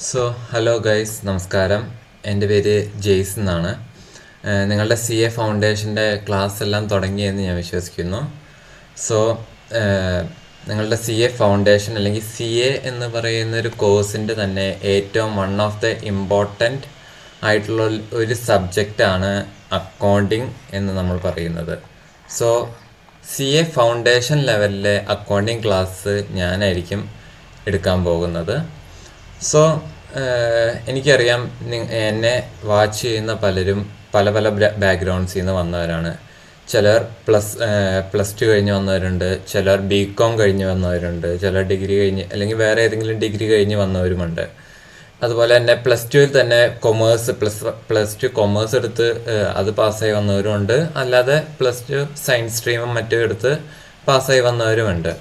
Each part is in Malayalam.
സോ ഹലോ ഗൈസ്, നമസ്കാരം. എൻ്റെ പേര് ജെയ്സ് എന്നാണ്. നിങ്ങളുടെ സി എ ഫൗണ്ടേഷൻ്റെ ക്ലാസ് എല്ലാം തുടങ്ങിയെന്ന് ഞാൻ വിശ്വസിക്കുന്നു. സോ നിങ്ങളുടെ സി എ ഫൗണ്ടേഷൻ അല്ലെങ്കിൽ സി എ എന്ന് പറയുന്നൊരു കോഴ്സിൻ്റെ തന്നെ ഏറ്റവും വൺ ഓഫ് ദ ഇമ്പോർട്ടൻറ്റ് ആയിട്ടുള്ള ഒരു സബ്ജക്റ്റാണ് അക്കൗണ്ടിങ് എന്ന് നമ്മൾ പറയുന്നത്. സോ സി എ ഫൗണ്ടേഷൻ ലെവലിലെ അക്കൗണ്ടിങ് ക്ലാസ് ഞാനായിരിക്കും എടുക്കാൻ പോകുന്നത്. സോ എനിക്കറിയാം, എന്നെ വാച്ച് ചെയ്യുന്ന പലരും പല പല ബാക്ക്ഗ്രൗണ്ട്സിൽ നിന്ന് വന്നവരാണ്. ചിലർ പ്ലസ് ടു കഴിഞ്ഞ് വന്നവരുണ്ട്, ചിലർ ബി.കോം കഴിഞ്ഞ് വന്നവരുണ്ട്, ചിലർ ഡിഗ്രി കഴിഞ്ഞ് അല്ലെങ്കിൽ വേറെ ഏതെങ്കിലും ഡിഗ്രി കഴിഞ്ഞ് വന്നവരുമുണ്ട്. അതുപോലെ തന്നെ പ്ലസ് ടുവിൽ തന്നെ പ്ലസ് ടു കൊമേഴ്സ് എടുത്ത് അത് പാസ്സായി വന്നവരുമുണ്ട്. അല്ലാതെ പ്ലസ് ടു സയൻസ് സ്ട്രീമും മറ്റും എടുത്ത് പാസ്സായി വന്നവരുമുണ്ട്.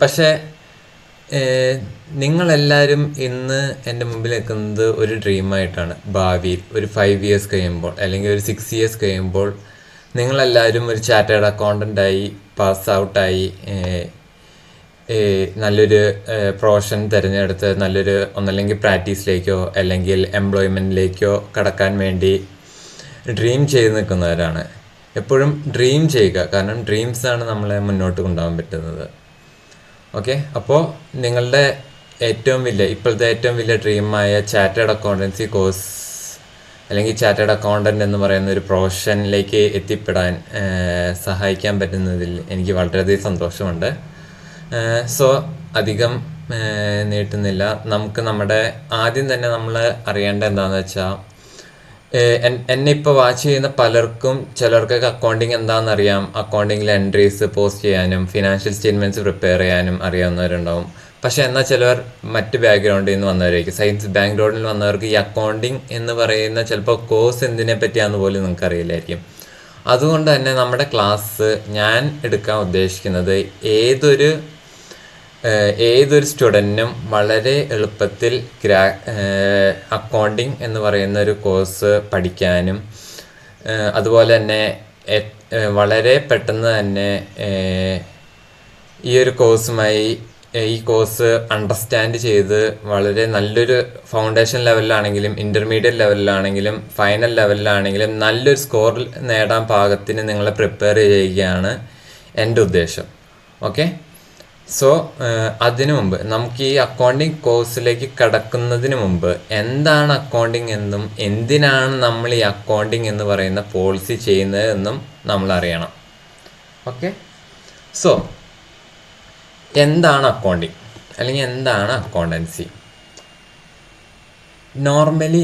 പക്ഷേ നിങ്ങളെല്ലാവരും ഇന്ന് എൻ്റെ മുമ്പിൽ നിൽക്കുന്നത് ഒരു ഡ്രീമായിട്ടാണ്. ഭാവിയിൽ ഒരു 5 ഇയേഴ്സ് കഴിയുമ്പോൾ അല്ലെങ്കിൽ ഒരു 6 ഇയേഴ്സ് കഴിയുമ്പോൾ നിങ്ങളെല്ലാവരും ഒരു ചാർട്ടേഡ് അക്കൗണ്ടൻ്റായി പാസ് ഔട്ടായി നല്ലൊരു പ്രൊഫഷൻ തിരഞ്ഞെടുത്ത് ഒന്നല്ലെങ്കിൽ പ്രാക്ടീസിലേക്കോ അല്ലെങ്കിൽ എംപ്ലോയ്മെൻറ്റിലേക്കോ കടക്കാൻ വേണ്ടി ഡ്രീം ചെയ്ത് നിൽക്കുന്നവരാണ്. എപ്പോഴും ഡ്രീം ചെയ്യുക, കാരണം ഡ്രീംസാണ് നമ്മളെ മുന്നോട്ട് കൊണ്ടുപോകാൻ പറ്റുന്നത്. ഓക്കെ, അപ്പോൾ നിങ്ങളുടെ ഇപ്പോഴത്തെ ഏറ്റവും വലിയ ഡ്രീമായ ചാർട്ടേഡ് അക്കൗണ്ടൻസി കോഴ്സ് അല്ലെങ്കിൽ ചാർട്ടേഡ് അക്കൗണ്ടൻ്റ് എന്ന് പറയുന്ന ഒരു പ്രൊഫഷനിലേക്ക് എത്തിപ്പെടാൻ സഹായിക്കാൻ പറ്റുന്നതിൽ എനിക്ക് വളരെയധികം സന്തോഷമുണ്ട്. സോ അധികം നീട്ടുന്നില്ല, നമുക്ക് ആദ്യം തന്നെ നമ്മൾ അറിയേണ്ട എന്താണെന്ന് വെച്ചാൽ, എന്നെ ഇപ്പോൾ വാച്ച് ചെയ്യുന്ന പലർക്കും ചിലർക്കൊക്കെ അക്കൗണ്ടിങ് എന്താണെന്നറിയാം. അക്കൗണ്ടിങ്ങിൽ എൻട്രീസ് പോസ്റ്റ് ചെയ്യാനും ഫിനാൻഷ്യൽ സ്റ്റേറ്റ്മെൻറ്റ്സ് പ്രിപ്പയർ ചെയ്യാനും അറിയാവുന്നവരുണ്ടാവും. പക്ഷേ എന്നാൽ ചിലർ മറ്റ് ബാക്ക്ഗ്രൗണ്ടിൽ നിന്ന് വന്നവരായിരിക്കും. സയൻസ് ബാക്ക്ഗ്രൗണ്ടിൽ വന്നവർക്ക് ഈ അക്കൗണ്ടിങ് എന്ന് പറയുന്ന ചിലപ്പോൾ കോഴ്സ് എന്തിനെ പറ്റിയാണെന്ന് പോലും നിങ്ങൾക്ക് അറിയില്ലായിരിക്കും. അതുകൊണ്ട് തന്നെ നമ്മുടെ ക്ലാസ് ഞാൻ എടുക്കാൻ ഉദ്ദേശിക്കുന്നത് ഏതൊരു സ്റ്റുഡൻറ്റിനും വളരെ എളുപ്പത്തിൽ അക്കൗണ്ടിങ് എന്ന് പറയുന്ന ഒരു കോഴ്സ് പഠിക്കാനും അതുപോലെ തന്നെ വളരെ പെട്ടെന്ന് തന്നെ ഈ കോഴ്സ് അണ്ടർസ്റ്റാൻഡ് ചെയ്ത് വളരെ നല്ലൊരു ഫൗണ്ടേഷൻ ലെവലിലാണെങ്കിലും ഇൻ്റർമീഡിയറ്റ് ലെവലിലാണെങ്കിലും ഫൈനൽ ലെവലിലാണെങ്കിലും നല്ലൊരു സ്കോർ നേടാൻ പാകത്തിന് നിങ്ങളെ പ്രിപ്പയർ ചെയ്യുകയാണ് എൻ്റെ ഉദ്ദേശം. ഓക്കെ, സോ അതിനു മുമ്പ് നമുക്ക് ഈ അക്കൗണ്ടിങ് കോഴ്സിലേക്ക് കടക്കുന്നതിന് മുമ്പ് എന്താണ് അക്കൗണ്ടിങ് എന്നും എന്തിനാണ് നമ്മൾ ഈ അക്കൗണ്ടിങ് എന്ന് പറയുന്ന പോളിസി ചെയ്യുന്നത് എന്നും നമ്മൾ അറിയണം. ഓക്കെ, സോ എന്താണ് അക്കൗണ്ടിങ് അല്ലെങ്കിൽ എന്താണ് അക്കൗണ്ടൻസി? നോർമലി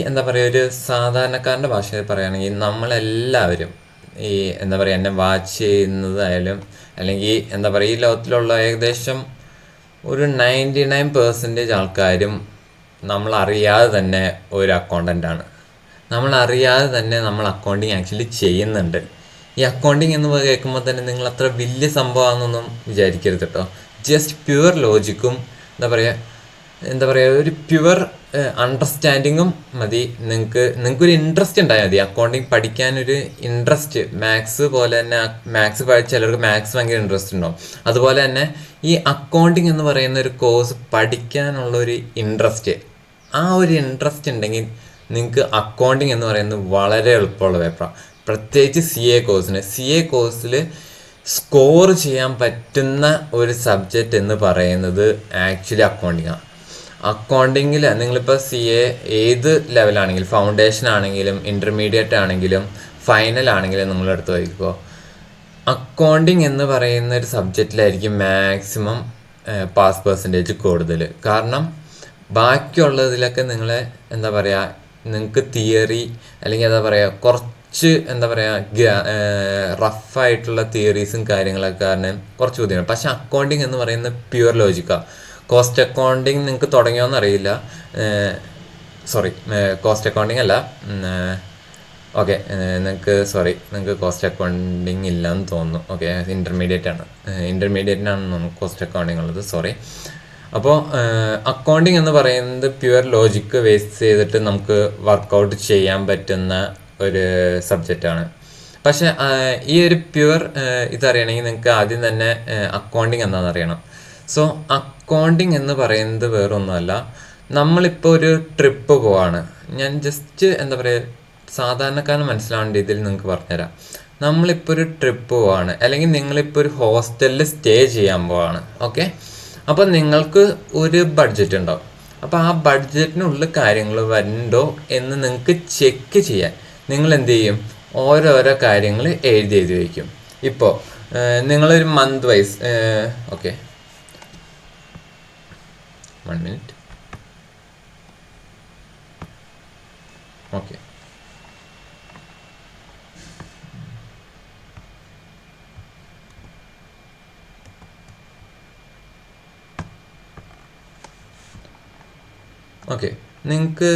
ഒരു സാധാരണക്കാരൻ്റെ ഭാഷയിൽ പറയുകയാണെങ്കിൽ നമ്മളെല്ലാവരും എന്നെ വാച്ച് ചെയ്യുന്നതായാലും അല്ലെങ്കിൽ ഈ ലോകത്തിലുള്ള ഏകദേശം ഒരു 99% ആൾക്കാരും നമ്മളറിയാതെ തന്നെ ഒരു അക്കൗണ്ടൻ്റാണ്. നമ്മളറിയാതെ തന്നെ നമ്മൾ അക്കൗണ്ടിങ് ആക്ച്വലി ചെയ്യുന്നുണ്ട്. ഈ അക്കൗണ്ടിങ് എന്ന് കേൾക്കുമ്പോൾ തന്നെ നിങ്ങൾ അത്ര വലിയ സംഭവമാണെന്നൊന്നും വിചാരിക്കരുത് കേട്ടോ. ജസ്റ്റ് പ്യുവർ ലോജിക്കും ഒരു പ്യുവർ അണ്ടർസ്റ്റാൻഡിങ്ങും മതി. നിങ്ങൾക്കൊരു ഇൻട്രസ്റ്റ് ഉണ്ടായാൽ മതി. അക്കൗണ്ടിങ് പഠിക്കാനൊരു ഇൻട്രസ്റ്റ്, മാത്സ് പോലെ തന്നെ മാത്സ് ചിലർക്ക് മാത്സ് ഭയങ്കര ഇൻട്രസ്റ്റ് ഉണ്ടാവും. അതുപോലെ തന്നെ ഈ അക്കൗണ്ടിങ് എന്ന് പറയുന്ന ഒരു കോഴ്സ് പഠിക്കാനുള്ളൊരു ഇൻട്രസ്റ്റ്, ആ ഒരു ഇൻട്രസ്റ്റ് ഉണ്ടെങ്കിൽ നിങ്ങൾക്ക് അക്കൗണ്ടിങ് എന്ന് പറയുന്നത് വളരെ എളുപ്പമുള്ള പേപ്പറാണ്. പ്രത്യേകിച്ച് സി എ കോഴ്സിൽ സ്കോർ ചെയ്യാൻ പറ്റുന്ന ഒരു സബ്ജക്റ്റ് എന്ന് പറയുന്നത് ആക്ച്വലി അക്കൗണ്ടിങ്ങാണ്. അക്കൗണ്ടിങ്ങിൽ നിങ്ങളിപ്പോൾ സി എ ഏത് ലെവലാണെങ്കിലും, ഫൗണ്ടേഷൻ ആണെങ്കിലും ഇൻ്റർമീഡിയറ്റ് ആണെങ്കിലും ഫൈനൽ ആണെങ്കിലും നിങ്ങളെടുത്ത് നോക്കിക്കോ, അക്കൗണ്ടിങ് എന്ന് പറയുന്ന ഒരു സബ്ജക്റ്റിലായിരിക്കും മാക്സിമം പാസ് പെർസെൻറ്റേജ് കൂടുതൽ. കാരണം ബാക്കിയുള്ളതിലൊക്കെ നിങ്ങൾക്ക് തിയറി അല്ലെങ്കിൽ കുറച്ച് റഫായിട്ടുള്ള തിയറീസും കാര്യങ്ങളൊക്കെ കാരണം കുറച്ച് ബുദ്ധിമുട്ട്. പക്ഷെ അക്കൗണ്ടിങ് എന്ന് പറയുന്നത് പ്യുവർ ലോജിക്കാണ്. കോസ്റ്റ് അക്കൗണ്ടിങ് നിങ്ങൾക്ക് തുടങ്ങിയോന്ന് അറിയില്ല, കോസ്റ്റ് അക്കൗണ്ടിങ് അല്ല, ഓക്കെ, നിങ്ങൾക്ക് കോസ്റ്റ് അക്കൗണ്ടിങ് ഇല്ലയെന്ന് തോന്നുന്നു. ഓക്കെ, ഇൻ്റർമീഡിയറ്റിനാണ് കോസ്റ്റ് അക്കൗണ്ടിങ് ഉള്ളത്. അപ്പോൾ അക്കൗണ്ടിങ് എന്ന് പറയുന്നത് പ്യുവർ ലോജിക്ക് ബേസ് ചെയ്തിട്ട് നമുക്ക് വർക്കൗട്ട് ചെയ്യാൻ പറ്റുന്ന ഒരു സബ്ജക്റ്റാണ്. പക്ഷെ ഈ ഒരു പ്യുവർ ഇതറിയണമെങ്കിൽ നിങ്ങൾക്ക് ആദ്യം തന്നെ അക്കൗണ്ടിങ് എന്താണെന്ന് അറിയണം. സോ അക്കൗണ്ടിങ് എന്ന് പറയുന്നത് വേറൊന്നുമല്ല, നമ്മളിപ്പോൾ ഒരു ട്രിപ്പ് പോവാണ്. ഞാൻ ജസ്റ്റ് എന്താ പറയുക, സാധാരണക്കാരന് മനസ്സിലാവേണ്ട രീതിയിൽ നിങ്ങൾക്ക് പറഞ്ഞുതരാം. നമ്മളിപ്പോൾ ഒരു ട്രിപ്പ് പോവാണ്, അല്ലെങ്കിൽ നിങ്ങളിപ്പോൾ ഒരു ഹോസ്റ്റലിൽ സ്റ്റേ ചെയ്യാൻ പോവാണ്. ഓക്കെ, അപ്പോൾ നിങ്ങൾക്ക് ഒരു ബഡ്ജറ്റ് ഉണ്ടാവും. അപ്പോൾ ആ ബഡ്ജറ്റിനുള്ളിൽ കാര്യങ്ങൾ വരുന്നുണ്ടോ എന്ന് നിങ്ങൾക്ക് ചെക്ക് ചെയ്യാൻ നിങ്ങൾ എന്ത് ചെയ്യും? ഓരോരോ കാര്യങ്ങൾ എഴുതി വയ്ക്കും. ഇപ്പോൾ നിങ്ങളൊരു month wise, okay 1 minute, okay okay നിങ്ങൾക്ക്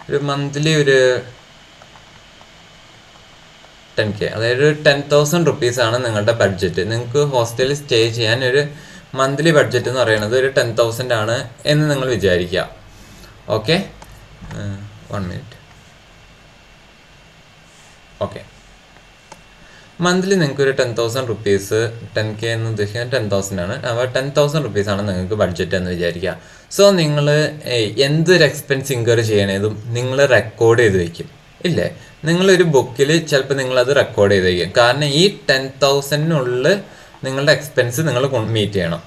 ഒരു മന്ത്ലി ഒരു 10K, അതായത് 10,000 റുപ്പീസാണ് നിങ്ങളുടെ ബഡ്ജറ്റ്. നിങ്ങൾക്ക് ഹോസ്റ്റലിൽ സ്റ്റേ ചെയ്യാൻ ഒരു മന്ത്ലി ബഡ്ജറ്റ് എന്ന് പറയുന്നത് ഒരു 10,000 ആണ് എന്ന് നിങ്ങൾ വിചാരിക്കുക. Okay, 1 minute. ഓക്കെ, മന്ത്ലി നിങ്ങൾക്ക് ഒരു 10,000 റുപ്പീസ്, 10K എന്ന് ഉദ്ദേശിക്കുന്നത് 10,000 ആണ്. അപ്പോൾ 10,000 റുപ്പീസാണ് നിങ്ങൾക്ക് ബഡ്ജറ്റ് എന്ന് വിചാരിക്കുക. സോ നിങ്ങൾ എന്തൊരു എക്സ്പെൻസ് ഇൻകർ ചെയ്യണതും നിങ്ങൾ റെക്കോർഡ് ചെയ്ത് വയ്ക്കും, ഇല്ലേ? നിങ്ങളൊരു ബുക്കിൽ ചിലപ്പോൾ നിങ്ങളത് റെക്കോർഡ് ചെയ്ത് വയ്ക്കും. കാരണം ഈ 10,000-നുള്ളിൽ നിങ്ങളുടെ എക്സ്പെൻസ് നിങ്ങൾ മീറ്റ് ചെയ്യണം.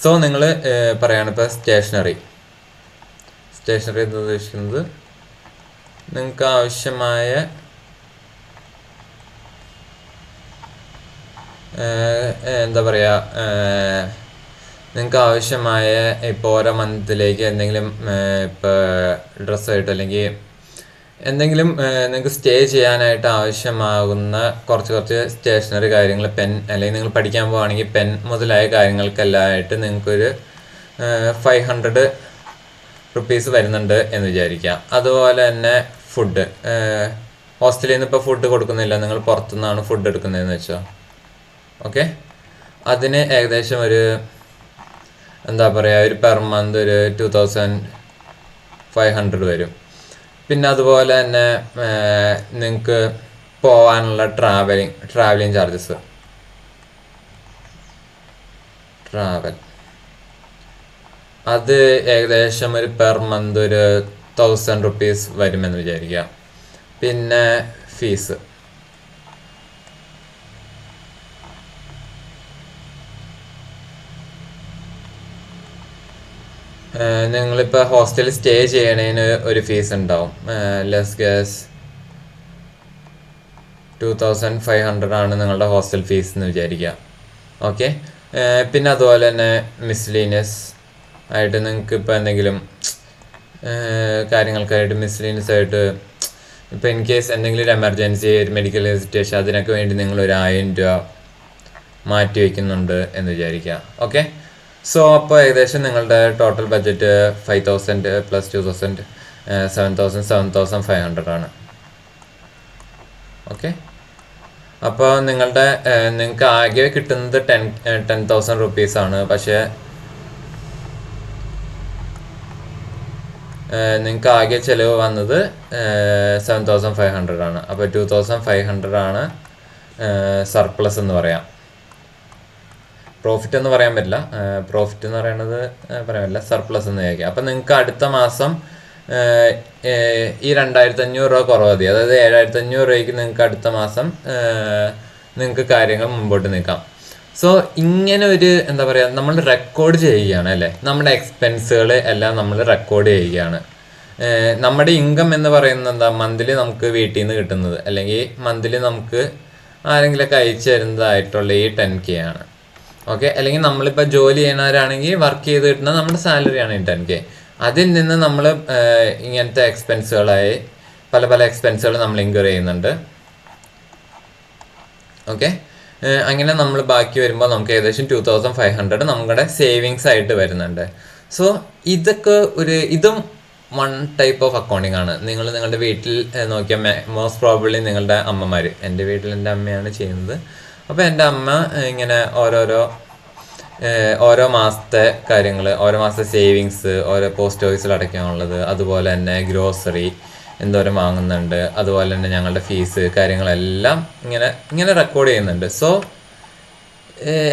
സോ നിങ്ങൾ പറയുകയാണ് ഇപ്പോൾ സ്റ്റേഷനറി എന്ന് ഉദ്ദേശിക്കുന്നത് നിങ്ങൾക്ക് ആവശ്യമായ എന്താ പറയുക, നിങ്ങൾക്ക് ആവശ്യമായ ഇപ്പോൾ ഓരോ മന്തിലേക്ക് എന്തെങ്കിലും ഇപ്പോൾ ഡ്രസ്സായിട്ട് അല്ലെങ്കിൽ എന്തെങ്കിലും നിങ്ങൾക്ക് സ്റ്റേ ചെയ്യാനായിട്ട് ആവശ്യമാകുന്ന കുറച്ച് സ്റ്റേഷനറി കാര്യങ്ങൾ, പെൻ, അല്ലെങ്കിൽ നിങ്ങൾ പഠിക്കാൻ പോവുകയാണെങ്കിൽ പെൻ മുതലായ കാര്യങ്ങൾക്കെല്ലാമായിട്ട് നിങ്ങൾക്കൊരു 500 റുപ്പീസ് വരുന്നുണ്ട് എന്ന് വിചാരിക്കാം. അതുപോലെ തന്നെ ഫുഡ്, ഹോസ്റ്റലിൽ നിന്ന് ഇപ്പോൾ ഫുഡ് കൊടുക്കുന്നില്ല, നിങ്ങൾ പുറത്തുനിന്നാണ് ഫുഡ് എടുക്കുന്നതെന്ന് വെച്ചോ. ഓക്കെ, അതിന് ഏകദേശം ഒരു എന്താ പറയുക, ഒരു പെർ മന്ത് ഒരു 2,500 വരും. പിന്നെ അതുപോലെ തന്നെ നിങ്ങൾക്ക് പോകാനുള്ള ട്രാവലിംഗ് ചാർജസ്, അത് ഏകദേശം ഒരു പെർ മന്ത് ഒരു 1,000 റുപ്പീസ് വരുമെന്ന് വിചാരിക്കുക. പിന്നെ ഫീസ്, നിങ്ങളിപ്പോൾ ഹോസ്റ്റലിൽ സ്റ്റേ ചെയ്യണതിന് ഒരു ഫീസ് ഉണ്ടാവും. ലെസ് ഗ്യാസ് 2,500 ആണ് നിങ്ങളുടെ ഹോസ്റ്റൽ ഫീസ് എന്ന് വിചാരിക്കുക. ഓക്കെ, പിന്നെ അതുപോലെ തന്നെ മിസ്ലീനിയസ് ആയിട്ട് നിങ്ങൾക്ക് ഇപ്പോൾ എന്തെങ്കിലും കാര്യങ്ങൾക്കായിട്ട് മിസ്ലീനിയസ് ആയിട്ട് ഇപ്പോൾ ഇൻ കേസ് എന്തെങ്കിലും ഒരു എമർജൻസി, ഒരു മെഡിക്കൽ ഹെസിറ്റേഷൻ, അതിനൊക്കെ വേണ്ടി നിങ്ങളൊരു 1000 രൂപ മാറ്റി വയ്ക്കുന്നുണ്ട് എന്ന് വിചാരിക്കുക. ഓക്കെ, സോ അപ്പോൾ ഏകദേശം നിങ്ങളുടെ ടോട്ടൽ ബഡ്ജറ്റ് 5,000 പ്ലസ് 2,000 7,500 ആണ്. ഓക്കെ, അപ്പോൾ നിങ്ങൾക്ക് ആകെ കിട്ടുന്നത് 10,000 റുപ്പീസാണ്. പക്ഷേ നിങ്ങൾക്ക് ആകെ ചിലവ് വന്നത് 7,500 ആണ്. അപ്പോൾ 2,500 ആണ് സർപ്ലസ് എന്ന് പറയാം. പ്രോഫിറ്റ് എന്ന് പറയാൻ പറ്റില്ല, പ്രോഫിറ്റ് എന്ന് പറയുന്നത് പറയാൻ പറ്റില്ല, സർപ്ലസ് എന്ന് ചോദിക്കാം. അപ്പം നിങ്ങൾക്ക് അടുത്ത മാസം ഈ 2,500 രൂപ കുറവ് മതി. അതായത് 7,500 രൂപയ്ക്ക് നിങ്ങൾക്ക് അടുത്ത മാസം നിങ്ങൾക്ക് കാര്യങ്ങൾ മുമ്പോട്ട് നീക്കാം. സോ ഇങ്ങനെ ഒരു എന്താ പറയുക, നമ്മൾ റെക്കോർഡ് ചെയ്യുകയാണ് അല്ലേ, നമ്മുടെ എക്സ്പെൻസുകൾ എല്ലാം നമ്മൾ റെക്കോർഡ് ചെയ്യുകയാണ്. നമ്മുടെ ഇൻകം എന്ന് പറയുന്നത് എന്താ, മന്ത്ലി നമുക്ക് വീട്ടിൽ നിന്ന് കിട്ടുന്നത്, അല്ലെങ്കിൽ മന്ത്ലി നമുക്ക് ആരെങ്കിലുമൊക്കെ അയച്ചു തരുന്നതായിട്ടുള്ള ഈ 10K ആണ്. ഓക്കെ, അല്ലെങ്കിൽ നമ്മളിപ്പോൾ ജോലി ചെയ്യുന്നവരാണെങ്കിൽ വർക്ക് ചെയ്ത് കിട്ടുന്ന നമ്മുടെ സാലറിയാണ് ഈ 10K. അതിൽ നിന്ന് നമ്മൾ ഇങ്ങനത്തെ എക്സ്പെൻസുകളായി പല എക്സ്പെൻസുകൾ നമ്മൾ ഇൻകർ ചെയ്യുന്നുണ്ട്. ഓക്കെ, അങ്ങനെ നമ്മൾ ബാക്കി വരുമ്പോൾ നമുക്ക് ഏകദേശം 2,500 നമ്മുടെ സേവിങ്സ് ആയിട്ട് വരുന്നുണ്ട്. സോ ഇതും വൺ ടൈപ്പ് ഓഫ് അക്കൗണ്ടിങ് ആണ്. നിങ്ങളുടെ വീട്ടിൽ നോക്കിയാൽ മോസ്റ്റ് പ്രോബബ്ലി നിങ്ങളുടെ അമ്മമാർ, എൻ്റെ വീട്ടിൽ എൻ്റെ അമ്മയാണ് ചെയ്യുന്നത്. അപ്പോൾ എൻ്റെ അമ്മ ഇങ്ങനെ ഓരോ മാസത്തെ കാര്യങ്ങൾ, ഓരോ മാസത്തെ സേവിങ്സ്, ഓരോ പോസ്റ്റ് ഓഫീസിൽ അടയ്ക്കാനുള്ളത്, അതുപോലെ തന്നെ ഗ്രോസറി, എന്തോരം വാങ്ങുന്നുണ്ട്, അതുപോലെ തന്നെ ഞങ്ങളുടെ ഫീസ് കാര്യങ്ങളെല്ലാം ഇങ്ങനെ റെക്കോർഡ് ചെയ്യുന്നുണ്ട്. സോ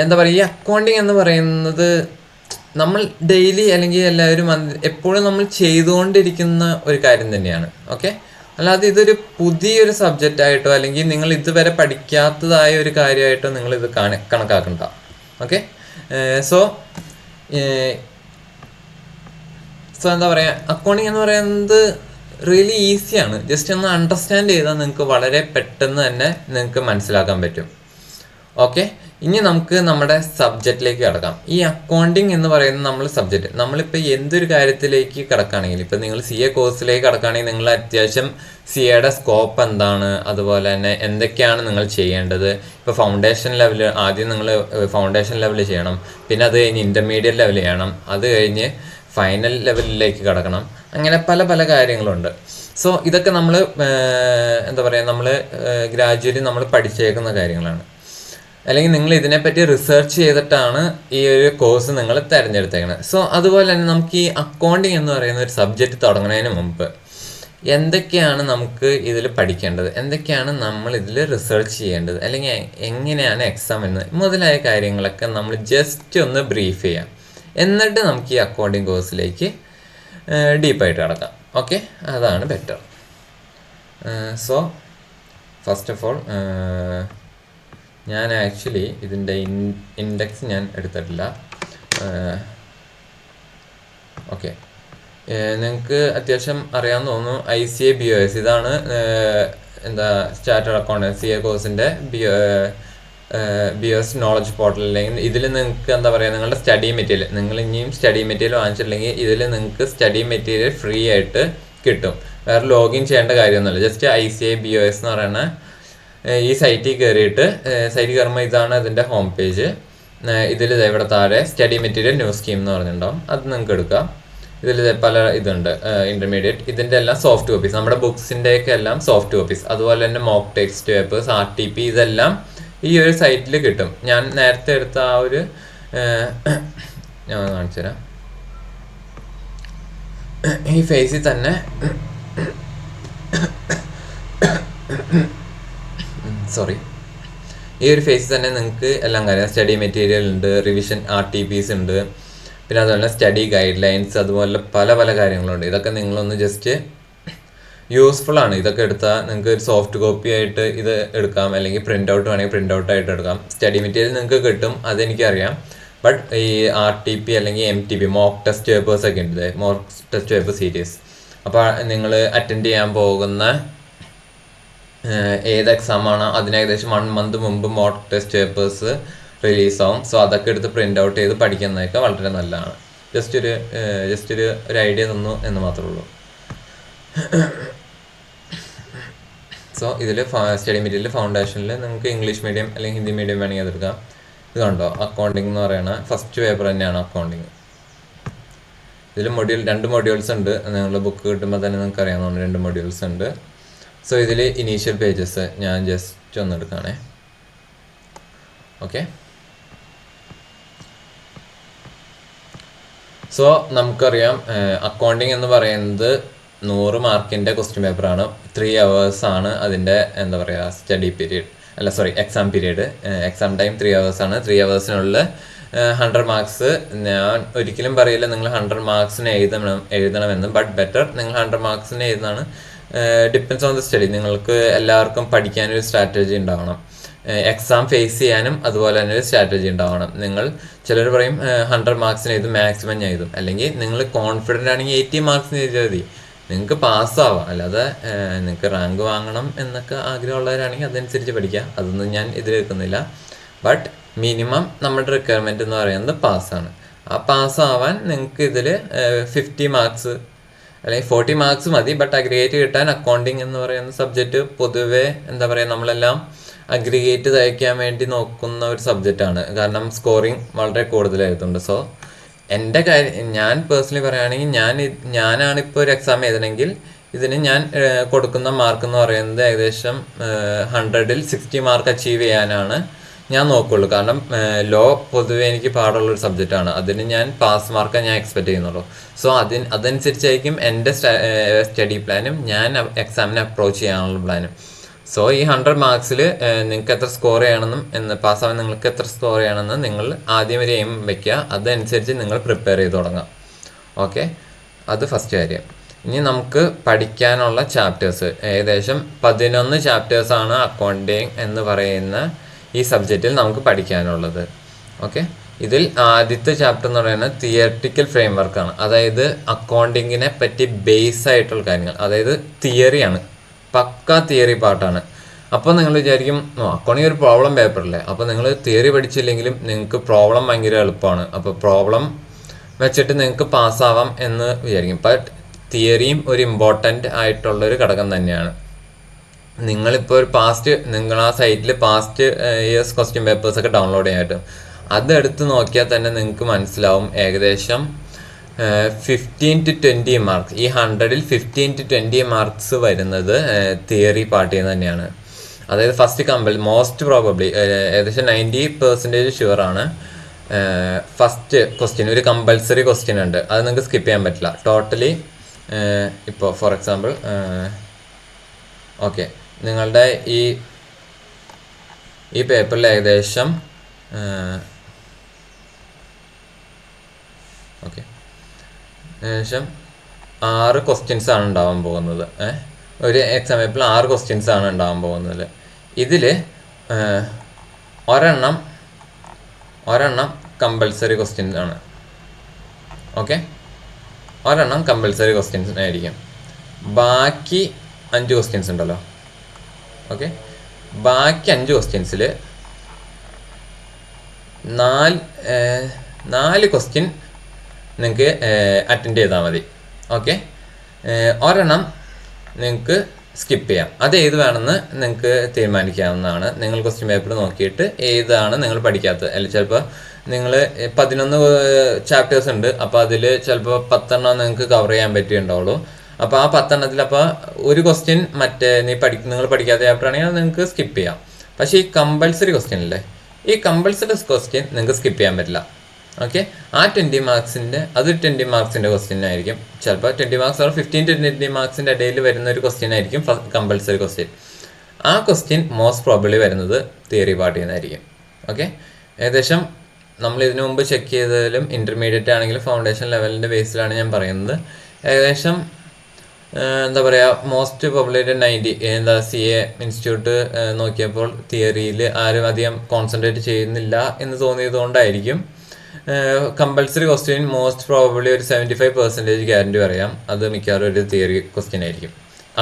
എന്താ പറയുക, ഈ അക്കൗണ്ടിങ് എന്ന് പറയുന്നത് നമ്മൾ ഡെയിലി അല്ലെങ്കിൽ എല്ലാവരും എപ്പോഴും നമ്മൾ ചെയ്തുകൊണ്ടിരിക്കുന്ന ഒരു കാര്യം തന്നെയാണ്. ഓക്കെ, അല്ലാതെ ഇതൊരു പുതിയൊരു സബ്ജക്റ്റ് ആയിട്ടോ അല്ലെങ്കിൽ നിങ്ങൾ ഇതുവരെ പഠിക്കാത്തതായ ഒരു കാര്യമായിട്ടോ നിങ്ങൾ ഇത് കണക്കാക്കണ്ട. ഓക്കെ, സോ എന്താ പറയുക, അക്കൗണ്ടിങ് എന്ന് പറയുന്നത് റിയലി ഈസിയാണ്. ജസ്റ്റ് ഒന്ന് അണ്ടർസ്റ്റാൻഡ് ചെയ്താൽ നിങ്ങൾക്ക് വളരെ പെട്ടെന്ന് തന്നെ നിങ്ങൾക്ക് മനസ്സിലാക്കാൻ പറ്റും. ഓക്കെ, ഇനി നമുക്ക് നമ്മുടെ സബ്ജക്റ്റിലേക്ക് കിടക്കാം. ഈ അക്കൗണ്ടിങ് എന്ന് പറയുന്നത് നമ്മൾ സബ്ജക്റ്റ്, നമ്മളിപ്പോൾ എന്തൊരു കാര്യത്തിലേക്ക് കിടക്കുകയാണെങ്കിൽ, ഇപ്പം നിങ്ങൾ CA കോഴ്സിലേക്ക് കിടക്കുകയാണെങ്കിൽ നിങ്ങൾ അത്യാവശ്യം CAയുടെ സ്കോപ്പ് എന്താണ്, അതുപോലെ തന്നെ എന്തൊക്കെയാണ് നിങ്ങൾ ചെയ്യേണ്ടത്. ഇപ്പോൾ ഫൗണ്ടേഷൻ ലെവൽ ആദ്യം നിങ്ങൾ ഫൗണ്ടേഷൻ ലെവൽ ചെയ്യണം, പിന്നെ അത് കഴിഞ്ഞ് ഇൻ്റർമീഡിയറ്റ് ലെവൽ ചെയ്യണം, അത് കഴിഞ്ഞ് ഫൈനൽ ലെവലിലേക്ക് കിടക്കണം. അങ്ങനെ പല പല കാര്യങ്ങളുണ്ട്. സോ ഇതൊക്കെ നമ്മൾ എന്താ പറയുക, നമ്മൾ ഗ്രാജുവലി നമ്മൾ പഠിച്ചേക്കുന്ന കാര്യങ്ങളാണ്. അല്ലെങ്കിൽ നിങ്ങൾ ഇതിനെപ്പറ്റി റിസർച്ച് ചെയ്തിട്ടാണ് ഈ ഒരു കോഴ്സ് നിങ്ങൾ തിരഞ്ഞെടുത്തേക്കുന്നത്. സോ അതുപോലെ തന്നെ നമുക്ക് ഈ അക്കൗണ്ടിങ് എന്ന് പറയുന്ന ഒരു സബ്ജക്റ്റ് തുടങ്ങുന്നതിന് മുമ്പ് എന്തൊക്കെയാണ് നമുക്ക് ഇതിൽ പഠിക്കേണ്ടത്, എന്തൊക്കെയാണ് നമ്മൾ ഇതിൽ റിസർച്ച് ചെയ്യേണ്ടത്, അല്ലെങ്കിൽ എങ്ങനെയാണ് എക്സാം എന്ന് മുതലായ കാര്യങ്ങളൊക്കെ നമ്മൾ ജസ്റ്റ് ഒന്ന് ബ്രീഫ് ചെയ്യാം. എന്നിട്ട് നമുക്ക് ഈ അക്കൗണ്ടിങ് കോഴ്സിലേക്ക് ഡീപ്പായിട്ട് കിടക്കാം. ഓക്കെ, അതാണ് better. So first of all ഞാൻ ആക്ച്വലി ഇതിൻ്റെ ഇൻഡെക്സ് ഞാൻ എടുത്തിട്ടില്ല. ഓക്കെ, നിങ്ങൾക്ക് അത്യാവശ്യം അറിയാമെന്ന് തോന്നുന്നു. ICA BOS ഇതാണ് എന്താ സ്റ്റാർട്ടേഡ് അക്കൗണ്ട് CA കോഴ്സിൻ്റെ BOS നോളജ് പോർട്ടൽ. അല്ലെങ്കിൽ ഇതിൽ നിങ്ങൾക്ക് എന്താ പറയുക, നിങ്ങളുടെ സ്റ്റഡി മെറ്റീരിയൽ, നിങ്ങൾ ഇനിയും സ്റ്റഡി മെറ്റീരിയൽ വാങ്ങിച്ചിട്ടില്ലെങ്കിൽ ഇതിൽ നിങ്ങൾക്ക് സ്റ്റഡി മെറ്റീരിയൽ ഫ്രീ ആയിട്ട് കിട്ടും. വേറെ ലോഗിൻ ചെയ്യേണ്ട കാര്യമൊന്നുമില്ല. ജസ്റ്റ് ICA BOS എന്ന് പറയുന്ന ഈ സൈറ്റിൽ കയറിയിട്ട്, സൈറ്റിൽ കയറുമ്പോൾ ഇതാണ് ഇതിൻ്റെ ഹോം പേജ്. ഇതിൽ ഇവിടെ താഴെ സ്റ്റഡി മെറ്റീരിയൽ ന്യൂ സ്കീം എന്ന് പറഞ്ഞിട്ടുണ്ടാവും, അത് നിങ്ങൾക്ക് എടുക്കാം. ഇതിൽ പല ഇതുണ്ട്, ഇൻ്റർമീഡിയറ്റ്, ഇതിൻ്റെ എല്ലാം സോഫ്റ്റ് കോപ്പീസ്, നമ്മുടെ ബുക്സിൻ്റെയൊക്കെ എല്ലാം സോഫ്റ്റ് കോപ്പീസ്, അതുപോലെ തന്നെ മോക്ക് ടെക്സ്റ്റ് പേപ്പേഴ്സ്, RTP, ഇതെല്ലാം ഈ ഒരു സൈറ്റിൽ കിട്ടും. ഞാൻ നേരത്തെ എടുത്ത ആ ഒരു ഞാൻ കാണിച്ചു തരാം. ഈ ഫേസിൽ തന്നെ ഈ ഒരു ഫേസിൽ തന്നെ നിങ്ങൾക്ക് എല്ലാം കാര്യം, സ്റ്റഡി മെറ്റീരിയൽ ഉണ്ട്, റിവിഷൻ RTPs ഉണ്ട്, പിന്നെ അതുപോലെ സ്റ്റഡി ഗൈഡ് ലൈൻസ്, അതുപോലെ പല പല കാര്യങ്ങളുണ്ട്. ഇതൊക്കെ നിങ്ങളൊന്ന് ജസ്റ്റ് യൂസ്ഫുൾ ആണ്. ഇതൊക്കെ എടുത്താൽ നിങ്ങൾക്ക് ഒരു സോഫ്റ്റ് കോപ്പി ആയിട്ട് ഇത് എടുക്കാം, അല്ലെങ്കിൽ പ്രിൻ്റ് ഔട്ട് വേണമെങ്കിൽ പ്രിൻ്റ് ഔട്ട് ആയിട്ട് എടുക്കാം. സ്റ്റഡി മെറ്റീരിയൽ നിങ്ങൾക്ക് കിട്ടും, അതെനിക്കറിയാം. ബട്ട് ഈ RTP അല്ലെങ്കിൽ MTP മോക്ക് ടെസ്റ്റ് പേപ്പേഴ്സ് ഒക്കെ ഉണ്ട്, മോക്ക് ടെസ്റ്റ് പേപ്പർ സീരീസ്. അപ്പോൾ നിങ്ങൾ അറ്റൻഡ് ചെയ്യാൻ പോകുന്ന ഏത് എക്സാമാണോ അതിന് ഏകദേശം 1 month മുമ്പ് മോക്ക് ടെസ്റ്റ് പേപ്പേഴ്സ് റിലീസാവും. സോ അതൊക്കെ എടുത്ത് പ്രിൻ്റ് ഔട്ട് ചെയ്ത് പഠിക്കുന്നതൊക്കെ വളരെ നല്ലതാണ്. ജസ്റ്റ് ഒരു ഐഡിയ തന്നു എന്ന് മാത്രമേ ഉള്ളൂ. സോ ഇതിൽ സ്റ്റഡി മെറ്റീരിയൽ ഫൗണ്ടേഷനിൽ നിങ്ങൾക്ക് ഇംഗ്ലീഷ് മീഡിയം അല്ലെങ്കിൽ ഹിന്ദി മീഡിയം വേണമെങ്കിൽ അതെടുക്കാം. ഇത് കണ്ടോ, അക്കൗണ്ടിങ് എന്ന് പറയുന്ന ഫസ്റ്റ് പേപ്പർ തന്നെയാണ് അക്കൗണ്ടിങ്. ഇതിൽ 2 മൊഡ്യൂൾസ് ഉണ്ട്. നിങ്ങൾ ബുക്ക് കിട്ടുമ്പോൾ തന്നെ നിങ്ങൾക്ക് അറിയാവുന്ന 2 മൊഡ്യൂൾസ് ഉണ്ട്. സോ ഇതിൽ ഇനീഷ്യൽ പേജസ് ഞാൻ ജസ്റ്റ് ഒന്ന് എടുക്കുകയാണേ. ഓക്കെ, സോ നമുക്കറിയാം അക്കൗണ്ടിങ് എന്ന് പറയുന്നത് 100 മാർക്കിൻ്റെ ക്വസ്റ്റ്യൻ പേപ്പറാണ്. 3 hours ആണ് അതിൻ്റെ എന്താ പറയുക study period, exam period. Exam time 3 hours ആണ്. 3 hoursനുള്ളിൽ 100 marks. ഞാൻ ഒരിക്കലും പറയില്ല നിങ്ങൾ 100 marksന് എഴുതണമെന്ന്, ബട്ട് ബെറ്റർ നിങ്ങൾ 100 marksന് എഴുതുന്നതാണ്. Depends on the study. നിങ്ങൾക്ക് എല്ലാവർക്കും പഠിക്കാനൊരു സ്ട്രാറ്റജി ഉണ്ടാവണം, എക്സാം ഫേസ് ചെയ്യാനും അതുപോലെ തന്നെ ഒരു സ്ട്രാറ്റജി ഉണ്ടാവണം. ചിലർ പറയും 100 marksന് എഴുതും, മാക്സിമം ഞാൻ എഴുതും. അല്ലെങ്കിൽ നിങ്ങൾ കോൺഫിഡൻ്റ് ആണെങ്കിൽ 80 marksന് എഴുതിയാൽ മതി, നിങ്ങൾക്ക് പാസ്സാവാം. അല്ലാതെ നിങ്ങൾക്ക് റാങ്ക് വാങ്ങണം എന്നൊക്കെ ആഗ്രഹമുള്ളവരാണെങ്കിൽ അതനുസരിച്ച് പഠിക്കുക, അതൊന്നും ഞാൻ ഇതിലെടുക്കുന്നില്ല. ബട്ട് മിനിമം നമ്മുടെ റിക്വയർമെൻറ്റ് എന്ന് പറയുന്നത് പാസ്സാണ്. ആ പാസ്സാവാൻ നിങ്ങൾക്ക് ഇതിൽ 50 marks അല്ലെങ്കിൽ 40 marks മതി. ബട്ട് അഗ്രിഗേറ്റ് കിട്ടാൻ അക്കൗണ്ടിങ് എന്ന് പറയുന്ന സബ്ജക്റ്റ് പൊതുവേ എന്താ പറയുക, നമ്മളെല്ലാം അഗ്രിഗേറ്റ് തയ്ക്കാൻ വേണ്ടി നോക്കുന്ന ഒരു സബ്ജക്റ്റാണ്. കാരണം സ്കോറിങ് വളരെ കൂടുതലായിട്ടുണ്ട്. സോ എൻ്റെ ഞാൻ പേഴ്സണലി പറയുകയാണെങ്കിൽ ഞാനാണിപ്പോൾ ഒരു എക്സാം എഴുതണമെങ്കിൽ ഇതിന് ഞാൻ കൊടുക്കുന്ന മാർക്ക് എന്ന് പറയുന്നത് ഏകദേശം 100ൽ 60 mark അച്ചീവ് ചെയ്യാനാണ് ഞാൻ നോക്കുള്ളൂ. കാരണം ലോ പൊതുവെ എനിക്ക് പാടുള്ളൊരു സബ്ജക്റ്റാണ്. അതിന് ഞാൻ പാസ് മാർക്കേ ഞാൻ എക്സ്പെക്ട് ചെയ്യുന്നുള്ളൂ. സോ അതനുസരിച്ചായിരിക്കും എൻ്റെ സ്റ്റഡി പ്ലാനും ഞാൻ എക്സാമിനെ അപ്രോച്ച് ചെയ്യാനുള്ള പ്ലാനും. സോ ഈ 100 മാർക്സിൽ നിങ്ങൾക്ക് എത്ര സ്കോർ ചെയ്യണമെന്നും പാസ്സാവാൻ നിങ്ങൾക്ക് എത്ര സ്കോർ ചെയ്യണമെന്ന് നിങ്ങൾ ആദ്യം ഒരു എയിം വയ്ക്കുക. അതനുസരിച്ച് നിങ്ങൾ പ്രിപ്പയർ ചെയ്ത് തുടങ്ങാം. ഓക്കെ, അത് ഫസ്റ്റ് കാര്യം. ഇനി നമുക്ക് പഠിക്കാനുള്ള ചാപ്റ്റേഴ്സ് ഏകദേശം 11 ചാപ്റ്റേഴ്സാണ് അക്കൗണ്ടിങ് എന്ന് പറയുന്ന ഈ സബ്ജക്റ്റിൽ നമുക്ക് പഠിക്കാനുള്ളത്. ഓക്കെ, ഇതിൽ ആദ്യത്തെ ചാപ്റ്റർ എന്ന് പറയുന്നത് തിയറിറ്റിക്കൽ ഫ്രെയിം വർക്കാണ്. അതായത് അക്കൗണ്ടിങ്ങിനെ പറ്റി ബേസ് ആയിട്ടുള്ള കാര്യങ്ങൾ, അതായത് തിയറിയാണ്, പക്ക തിയറി പാർട്ടാണ്. അപ്പോൾ നിങ്ങൾ വിചാരിക്കും അക്കൗണ്ടിങ് ഒരു പ്രോബ്ലം പേപ്പറല്ലേ, അപ്പോൾ നിങ്ങൾ തിയറി പഠിച്ചില്ലെങ്കിലും നിങ്ങൾക്ക് പ്രോബ്ലം ഭയങ്കര എളുപ്പമാണ്, അപ്പോൾ പ്രോബ്ലം വെച്ചിട്ട് നിങ്ങൾക്ക് പാസ്സാവാം എന്ന് വിചാരിക്കും. ബട്ട് തിയറിയും ഒരു ഇമ്പോർട്ടൻ്റ് ആയിട്ടുള്ളൊരു ഘടകം തന്നെയാണ്. നിങ്ങളിപ്പോൾ ഒരു നിങ്ങൾ ആ സൈറ്റിൽ പാസ്റ്റ് ഇയേഴ്സ് ക്വസ്റ്റ്യൻ പേപ്പേഴ്സൊക്കെ ഡൗൺലോഡ് ചെയ്യാനായിട്ട് അതെടുത്ത് നോക്കിയാൽ തന്നെ നിങ്ങൾക്ക് മനസ്സിലാവും ഏകദേശം 15 to 20 മാർക്സ്, ഈ 100ൽ 15 to 20 മാർക്സ് വരുന്നത് തിയറി പാർട്ടിൽ നിന്ന് തന്നെയാണ്. അതായത് ഫസ്റ്റ് മോസ്റ്റ് പ്രോബബ്ലി ഏകദേശം 90% ഷുവറാണ് ഫസ്റ്റ് ക്വസ്റ്റ്യൻ ഒരു കമ്പൽസറി ക്വസ്റ്റ്യൻ ഉണ്ട്, അത് നിങ്ങൾക്ക് സ്കിപ്പ് ചെയ്യാൻ പറ്റില്ല ടോട്ടലി. ഇപ്പോൾ ഫോർ എക്സാമ്പിൾ ഓക്കെ, നിങ്ങളുടെ ഈ പേപ്പറിൽ ഏകദേശം ഏകദേശം 6 ക്വസ്റ്റ്യൻസ് ആണ് ഉണ്ടാവാൻ പോകുന്നത്. ഒരു എക്സാം പേപ്പറിൽ 6 ക്വസ്റ്റ്യൻസ് ആണ് ഉണ്ടാവാൻ പോകുന്നത്. ഇതിൽ ഒരെണ്ണം കമ്പൽസറി ക്വസ്റ്റ്യൻസ് ആണ്. ഓക്കെ, ഒരെണ്ണം കമ്പൽസറി ക്വസ്റ്റ്യൻസ് ആയിരിക്കും. ബാക്കി 5 ക്വസ്റ്റ്യൻസ് ഉണ്ടല്ലോ. ഓക്കെ, ബാക്കി 5 ക്വസ്റ്റ്യൻസിൽ 4 ക്വസ്റ്റ്യൻ നിങ്ങൾക്ക് അറ്റൻഡ് ചെയ്താൽ മതി. ഓക്കെ, ഒരെണ്ണം നിങ്ങൾക്ക് സ്കിപ്പ് ചെയ്യാം. അത് ഏത് വേണമെന്ന് നിങ്ങൾക്ക് തീരുമാനിക്കാവുന്നതാണ്. നിങ്ങൾ ക്വസ്റ്റ്യൻ പേപ്പർ നോക്കിയിട്ട് ഏതാണ് നിങ്ങൾ പഠിക്കാത്തത്. അല്ലെങ്കിൽ ചിലപ്പോൾ നിങ്ങൾ 11 ചാപ്റ്റേഴ്സ് ഉണ്ട്, അപ്പോൾ അതിൽ ചിലപ്പോൾ 10 നിങ്ങൾക്ക് കവർ ചെയ്യാൻ പറ്റിയിട്ടുണ്ടാവുള്ളൂ. അപ്പോൾ ആ 10 അപ്പോൾ ഒരു ക്വസ്റ്റ്യൻ നിങ്ങൾ പഠിക്കാത്ത ചാപ്റ്റർ ആണെങ്കിൽ അത് നിങ്ങൾക്ക് സ്കിപ്പ് ചെയ്യാം. പക്ഷേ ഈ കമ്പൽസറി ക്വസ്റ്റ്യൻ അല്ലേ, ഈ കമ്പൽസറി ക്വസ്റ്റ്യൻ നിങ്ങൾക്ക് സ്കിപ്പ് ചെയ്യാൻ പറ്റില്ല. ഓക്കെ, ആ 20 മാർക്സിൻ്റെ അത് 20 മാർക്സിൻ്റെ ക്വസ്റ്റ്യൻ ആയിരിക്കും. ചിലപ്പോൾ 20 മാർക്സ് ഓർ 15 to 20 മാർക്സിൻ്റെ ഇടയിൽ വരുന്ന ഒരു ക്വസ്റ്റ്യൻ ആയിരിക്കും കമ്പൽസറി ക്വസ്റ്റ്യൻ. ആ ക്വസ്റ്റ്യൻ മോസ്റ്റ് പ്രോബബ്ലി വരുന്നത് തിയറി പാർട്ടിൽ നിന്നായിരിക്കും. ഓക്കെ, ഏകദേശം നമ്മൾ ഇതിനു മുമ്പ് ചെക്ക് ചെയ്തതിലും ഇൻ്റർമീഡിയറ്റ് ആണെങ്കിലും ഫൗണ്ടേഷൻ ലെവലിൻ്റെ ബേസിലാണ് ഞാൻ പറയുന്നത്. ഏകദേശം എന്താ പറയുക, മോസ്റ്റ് പോപ്പുലേറ്റഡ് 90 CA ഇൻസ്റ്റിറ്റ്യൂട്ട് നോക്കിയപ്പോൾ തിയറിയിൽ ആരും അധികം കോൺസെൻട്രേറ്റ് ചെയ്യുന്നില്ല എന്ന് തോന്നിയത് കൊണ്ടായിരിക്കും കമ്പൽസറി ക്വസ്റ്റ്യൻ മോസ്റ്റ് പ്രോബബ്ലി ഒരു 75% ഗ്യാരണ്ടി പറയാം അത് മിക്കവാറും ഒരു തിയറി ക്വസ്റ്റ്യൻ ആയിരിക്കും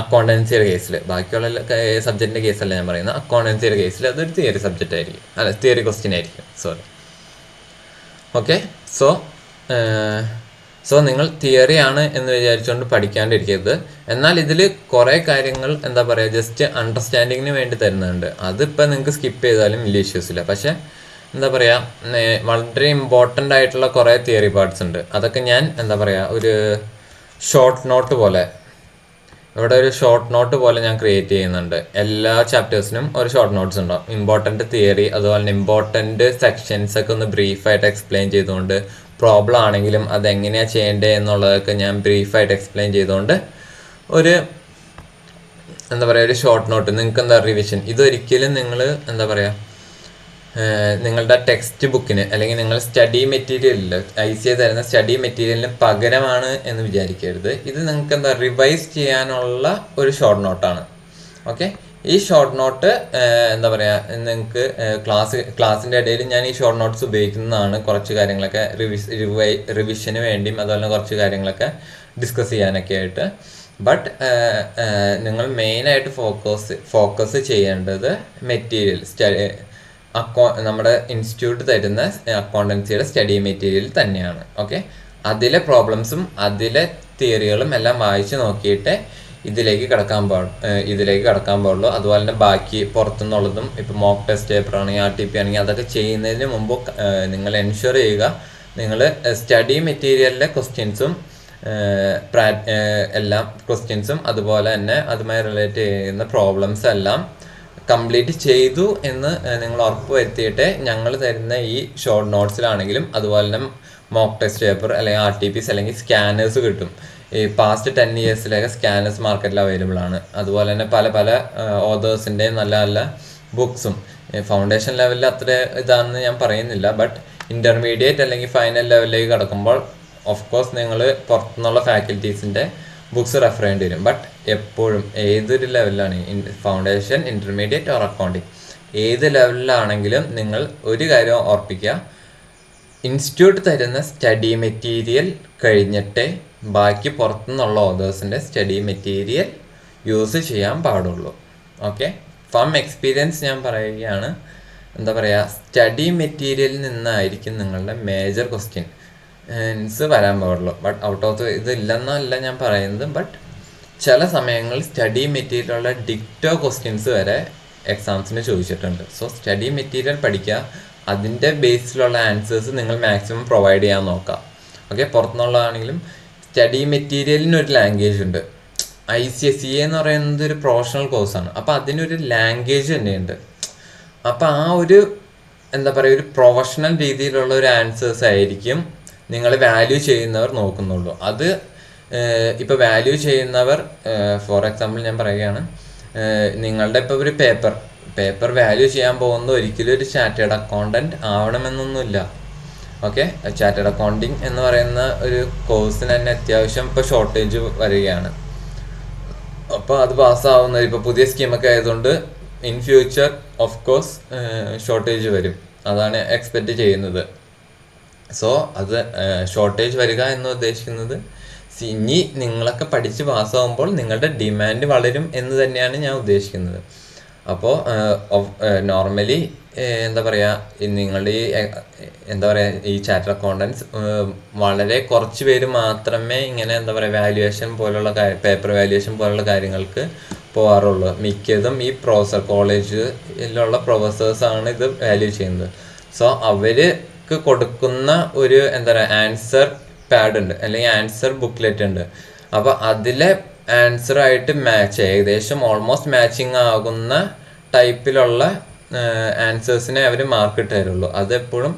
അക്കൗണ്ടൻസിയുടെ കേസിൽ. ബാക്കിയുള്ള സബ്ജക്റ്റിൻ്റെ കേസല്ല ഞാൻ പറയുന്നത്. അക്കൗണ്ടൻസിയുടെ കേസിൽ അതൊരു തിയറി സബ്ജക്റ്റ് ആയിരിക്കും, അല്ല തിയറി ക്വസ്റ്റ്യൻ ആയിരിക്കും, സോറി. ഓക്കെ, സോ നിങ്ങൾ തിയറി ആണ് എന്ന് വിചാരിച്ചുകൊണ്ട് പഠിക്കാണ്ടിരിക്കരുത്. എന്നാൽ ഇതിൽ കുറേ കാര്യങ്ങൾ എന്താ പറയുക ജസ്റ്റ് അണ്ടർസ്റ്റാൻഡിങ്ങിന് വേണ്ടി തരുന്നുണ്ട്. അതിപ്പോൾ നിങ്ങൾക്ക് സ്കിപ്പ് ചെയ്താലും വലിയ ഇഷ്യൂസ് ഇല്ല. പക്ഷേ എന്താ പറയുക വളരെ ഇമ്പോർട്ടൻ്റ് ആയിട്ടുള്ള കുറേ തിയറി പാർട്സ് ഉണ്ട്. അതൊക്കെ ഞാൻ എന്താ പറയുക ഒരു ഷോർട്ട് നോട്ട് പോലെ ഇവിടെ ഒരു ഷോർട്ട് നോട്ട് പോലെ ഞാൻ ക്രിയേറ്റ് ചെയ്യുന്നുണ്ട്. എല്ലാ ചാപ്റ്റേഴ്സിനും ഒരു ഷോർട്ട് നോട്ട്സ് ഉണ്ടാവും. ഇമ്പോർട്ടൻ്റ് തിയറി അതുപോലെ തന്നെ ഇമ്പോർട്ടൻ്റ് സെക്ഷൻസ് ഒക്കെ ഒന്ന് ബ്രീഫായിട്ട് എക്സ്പ്ലെയിൻ ചെയ്തുകൊണ്ട്, പ്രോബ്ലം ആണെങ്കിലും അതെങ്ങനെയാണ് ചെയ്യേണ്ടത് എന്നുള്ളതൊക്കെ ഞാൻ ബ്രീഫായിട്ട് എക്സ്പ്ലെയിൻ ചെയ്തുകൊണ്ട് ഒരു എന്താ പറയുക ഒരു ഷോർട്ട് നോട്ട് നിങ്ങൾക്ക് എന്താ റിവിഷൻ. ഇതൊരിക്കലും നിങ്ങൾ എന്താ പറയുക നിങ്ങളുടെ ടെക്സ്റ്റ് ബുക്കിന് അല്ലെങ്കിൽ നിങ്ങൾ സ്റ്റഡി മെറ്റീരിയലിൽ ICA തരുന്ന സ്റ്റഡി മെറ്റീരിയലിന് പകരമാണ് എന്ന് വിചാരിക്കരുത്. ഇത് നിങ്ങൾക്ക് എന്താ റിവൈസ് ചെയ്യാനുള്ള ഒരു ഷോർട്ട് നോട്ടാണ്. ഓക്കെ, ഈ ഷോർട്ട് നോട്ട് എന്താ പറയുക നിങ്ങൾക്ക് ക്ലാസ്സിൻ്റെ ഇടയിൽ ഞാൻ ഈ ഷോർട്ട് നോട്ട്സ് ഉപയോഗിക്കുന്നതാണ് കുറച്ച് കാര്യങ്ങളൊക്കെ റിവിഷന് വേണ്ടിയും അതുപോലെ കുറച്ച് കാര്യങ്ങളൊക്കെ ഡിസ്കസ് ചെയ്യാനൊക്കെ ആയിട്ട്. ബട്ട് നിങ്ങൾ മെയിനായിട്ട് ഫോക്കസ് ചെയ്യേണ്ടത് മെറ്റീരിയൽ നമ്മുടെ ഇൻസ്റ്റിറ്റ്യൂട്ട് തരുന്ന അക്കൗണ്ടൻസിയുടെ സ്റ്റഡി മെറ്റീരിയൽ തന്നെയാണ്. ഓക്കെ, അതിലെ പ്രോബ്ലംസും അതിലെ തിയറികളും എല്ലാം വായിച്ച് നോക്കിയിട്ട് ഇതിലേക്ക് കടക്കാൻ പാടുള്ളൂ. അതുപോലെ തന്നെ ബാക്കി പുറത്തുനിന്നുള്ളതും ഇപ്പോൾ മോക്ക് ടെസ്റ്റ് പേപ്പർ ആണെങ്കിൽ RTP ആണെങ്കിൽ അതൊക്കെ ചെയ്യുന്നതിന് മുമ്പ് നിങ്ങൾ എൻഷുർ ചെയ്യുക നിങ്ങൾ സ്റ്റഡി മെറ്റീരിയലിലെ ക്വസ്റ്റ്യൻസും എല്ലാം ക്വസ്റ്റ്യൻസും അതുപോലെ തന്നെ അതുമായി റിലേറ്റ് ചെയ്യുന്ന പ്രോബ്ലംസ് എല്ലാം കംപ്ലീറ്റ് ചെയ്തു എന്ന് നിങ്ങൾ ഉറപ്പ് വരുത്തിയിട്ട് ഞങ്ങൾ തരുന്ന ഈ ഷോർട്ട് നോട്ട്സിലാണെങ്കിലും അതുപോലെ തന്നെ മോക്ക് ടെസ്റ്റ് പേപ്പർ അല്ലെങ്കിൽ RTPs അല്ലെങ്കിൽ സ്കാനേഴ്സ് കിട്ടും. ഈ പാസ്റ്റ് 10 ഇയേഴ്സിലൊക്കെ സ്കാനേഴ്സ് മാർക്കറ്റിൽ അവൈലബിൾ ആണ്. അതുപോലെ തന്നെ പല പല ഓതേഴ്സിൻ്റെ നല്ല നല്ല ബുക്സും ഫൗണ്ടേഷൻ ലെവലിൽ അത്ര ഇതാണെന്ന് ഞാൻ പറയുന്നില്ല. ബട്ട് ഇൻ്റർമീഡിയറ്റ് അല്ലെങ്കിൽ ഫൈനൽ ലെവലിലേക്ക് കടക്കുമ്പോൾ ഓഫ് കോഴ്സ് നിങ്ങൾ പുറത്തുനിന്നുള്ള ഫാക്കൽറ്റീസിൻ്റെ ബുക്സ് റെഫർ ചെയ്യേണ്ടി വരും. ബട്ട് എപ്പോഴും ഏതൊരു ലെവലിലാണ് ഫൗണ്ടേഷൻ, ഇൻ്റർമീഡിയറ്റ് ഓർ അക്കൗണ്ടിങ് ഏത് ലെവലിലാണെങ്കിലും നിങ്ങൾ ഒരു കാര്യം ഓർപ്പിക്കുക, ഇൻസ്റ്റിറ്റ്യൂട്ട് തരുന്ന സ്റ്റഡി മെറ്റീരിയൽ കഴിഞ്ഞിട്ടേ ബാക്കി പുറത്തുനിന്നുള്ള ഓതേഴ്സിൻ്റെ സ്റ്റഡി മെറ്റീരിയൽ യൂസ് ചെയ്യാൻ പാടുള്ളൂ. ഓക്കെ, ഫ്രം എക്സ്പീരിയൻസ് ഞാൻ പറയുകയാണ്. എന്താ പറയുക, സ്റ്റഡി മെറ്റീരിയലിൽ നിന്നായിരിക്കും നിങ്ങളുടെ മേജർ ക്വസ്റ്റ്യൻസ് വരാൻ പാടുള്ളൂ. ബട്ട് ഔട്ട് ഓഫ് ഇതില്ലെന്നല്ല ഞാൻ പറയുന്നത്. ബട്ട് ചില സമയങ്ങളിൽ സ്റ്റഡി മെറ്റീരിയലുള്ള ഡിക്റ്റോ ക്വസ്റ്റ്യൻസ് വരെ എക്സാംസിന് ചോദിച്ചിട്ടുണ്ട്. സോ സ്റ്റഡി മെറ്റീരിയൽ പഠിക്കുക, അതിൻ്റെ ബേസിലുള്ള ആൻസേഴ്സ് നിങ്ങൾ മാക്സിമം പ്രൊവൈഡ് ചെയ്യാൻ നോക്കുക. ഓക്കെ, പുറത്തുനിന്നുള്ളതാണെങ്കിലും സ്റ്റഡി മെറ്റീരിയലിനൊരു ലാംഗ്വേജ് ഉണ്ട്. ICSE എന്ന് പറയുന്നത് ഒരു പ്രൊഫഷണൽ കോഴ്സാണ്. അപ്പോൾ അതിനൊരു ലാംഗ്വേജ് തന്നെയുണ്ട്. അപ്പോൾ ആ ഒരു എന്താ പറയുക, ഒരു പ്രൊഫഷണൽ രീതിയിലുള്ള ഒരു ആൻസേഴ്സ് ആയിരിക്കും നിങ്ങൾ വാല്യൂ ചെയ്യുന്നവർ നോക്കുന്നുള്ളൂ. അത് ഇപ്പോൾ വാല്യൂ ചെയ്യുന്നവർ ഫോർ എക്സാമ്പിൾ ഞാൻ പറയുകയാണ്, നിങ്ങളുടെ ഇപ്പോൾ ഒരു പേപ്പർ വാല്യൂ ചെയ്യാൻ പോകുന്നത് ഒരിക്കലും ഒരു ചാർട്ടേഡ് അക്കൗണ്ടൻറ്റ് ആവണമെന്നൊന്നുമില്ല. ഓക്കെ, ചാർട്ടേഡ് അക്കൗണ്ടിങ് എന്ന് പറയുന്ന ഒരു കോഴ്സിന് തന്നെ അത്യാവശ്യം ഇപ്പോൾ ഷോർട്ടേജ് വരികയാണ്. അപ്പോൾ അത് പാസ്സാവുന്നത് ഇപ്പോൾ പുതിയ സ്കീമൊക്കെ ആയതുകൊണ്ട് in future of course shortage വരും. അതാണ് എക്സ്പെക്റ്റ് ചെയ്യുന്നത്. സോ അത് ഷോർട്ടേജ് വരിക എന്ന് ഉദ്ദേശിക്കുന്നത് ഇനി നിങ്ങളൊക്കെ പഠിച്ച് പാസ്സാവുമ്പോൾ നിങ്ങളുടെ ഡിമാൻഡ് വളരും എന്ന് തന്നെയാണ് ഞാൻ ഉദ്ദേശിക്കുന്നത്. അപ്പോൾ നോർമലി എന്താ പറയുക, നിങ്ങളുടെ ഈ എന്താ പറയുക ഈ ചാർട്ടേഡ് അക്കൗണ്ടൻസ് വളരെ കുറച്ച് പേര് മാത്രമേ ഇങ്ങനെ എന്താ പറയുക വാല്യുവേഷൻ പോലുള്ള പേപ്പർ വാല്യുവേഷൻ പോലുള്ള കാര്യങ്ങൾക്ക് പോകാറുള്ളൂ. മിക്കതും ഈ കോളേജിലുള്ള പ്രൊഫസേഴ്സാണ് ഇത് വാല്യൂ ചെയ്യുന്നത്. സോ അവർക്ക് കൊടുക്കുന്ന ഒരു എന്താ പറയുക ആൻസർ പാഡ് ഉണ്ട് അല്ലെങ്കിൽ ആൻസർ ബുക്ക്ലെറ്റ് ഉണ്ട്. അപ്പോൾ അതിലെ ആൻസറായിട്ട് ഏകദേശം ഓൾമോസ്റ്റ് മാച്ചിങ് ആകുന്ന ടൈപ്പിലുള്ള ആൻസേഴ്സിനെ അവർ മാർക്ക് ഇട്ട് തരുള്ളൂ. അതെപ്പോഴും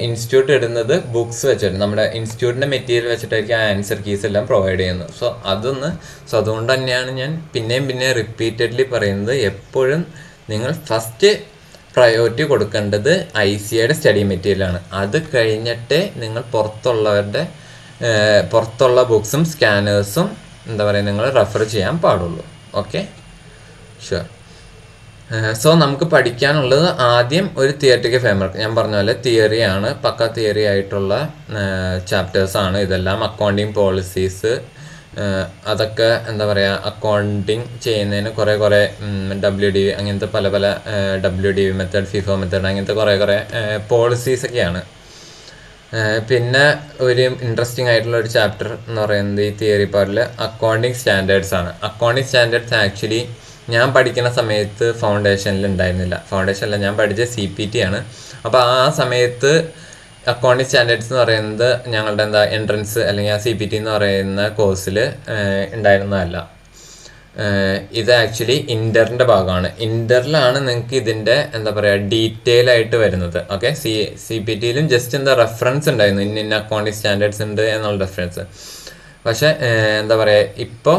ഇൻസ്റ്റിറ്റ്യൂട്ട് ഇടുന്നത് ബുക്സ് വെച്ചിട്ട് നമ്മുടെ ഇൻസ്റ്റിറ്റ്യൂട്ടിൻ്റെ മെറ്റീരിയൽ വെച്ചിട്ടായിരിക്കും ആ ആൻസർ കീസ് എല്ലാം പ്രൊവൈഡ് ചെയ്യുന്നത്. സോ അതുകൊണ്ട് തന്നെയാണ് ഞാൻ പിന്നെയും റിപ്പീറ്റഡ്ലി പറയുന്നത്, എപ്പോഴും നിങ്ങൾ ഫസ്റ്റ് പ്രയോറിറ്റി കൊടുക്കേണ്ടത് ICAയുടെ സ്റ്റഡി മെറ്റീരിയലാണ്. അത് കഴിഞ്ഞിട്ട് നിങ്ങൾ പുറത്തുള്ള ബുക്സും സ്കാനേഴ്സും എന്താ പറയുക നിങ്ങൾ റെഫർ ചെയ്യാൻ പാടുള്ളൂ. Okay, sure. സോ നമുക്ക് പഠിക്കാനുള്ളത് ആദ്യം ഒരു തിയറിറ്റിക്കൽ ഫ്രെയിംവർക്ക്. ഞാൻ പറഞ്ഞ പോലെ തിയറിയാണ്, പക്ക തിയറി ആയിട്ടുള്ള ചാപ്റ്റേഴ്സാണ് ഇതെല്ലാം. അക്കൗണ്ടിങ് പോളിസീസ് അതൊക്കെ എന്താ പറയുക, അക്കൗണ്ടിങ് ചെയ്യുന്നതിന് കുറേ WDV അങ്ങനത്തെ പല WDV മെത്തേഡ്, FIFO മെത്തേഡ് അങ്ങനത്തെ കുറേ പോളിസീസൊക്കെയാണ്. പിന്നെ ഒരു ഇൻട്രസ്റ്റിംഗ് ആയിട്ടുള്ള ഒരു ചാപ്റ്റർ എന്ന് പറയുന്നത് ഈ തിയറി പാർട്ടിൽ അക്കൗണ്ടിങ് സ്റ്റാൻഡേർഡ്സ് ആണ്. അക്കൗണ്ടിങ് സ്റ്റാൻഡേർഡ്സ് ആക്ച്വലി ഞാൻ പഠിക്കുന്ന സമയത്ത് ഫൗണ്ടേഷനിൽ ഉണ്ടായിരുന്നില്ല. ഫൗണ്ടേഷനിൽ ഞാൻ പഠിച്ച CPT ആണ്. അപ്പോൾ ആ സമയത്ത് അക്കൗണ്ടിങ് സ്റ്റാൻഡേർഡ്സ് എന്ന് പറയുന്നത് ഞങ്ങളുടെ എൻട്രൻസ് അല്ലെങ്കിൽ ആ CPT എന്ന് പറയുന്ന കോഴ്സിൽ ഉണ്ടായിരുന്നതല്ല. ഇത് ആക്ച്വലി ഇൻ്ററിൻ്റെ ഭാഗമാണ്. ഇൻ്ററിലാണ് നിങ്ങൾക്ക് ഇതിൻ്റെ എന്താ പറയുക ഡീറ്റെയിൽ ആയിട്ട് വരുന്നത്. ഓക്കെ, CPTയിലും ജസ്റ്റ് റെഫറൻസ് ഉണ്ടായിരുന്നു, ഇന്ന അക്കൗണ്ടിങ് സ്റ്റാൻഡേർഡ്സ് ഉണ്ട് എന്നുള്ള റെഫറൻസ്. പക്ഷെ എന്താ പറയുക, ഇപ്പോൾ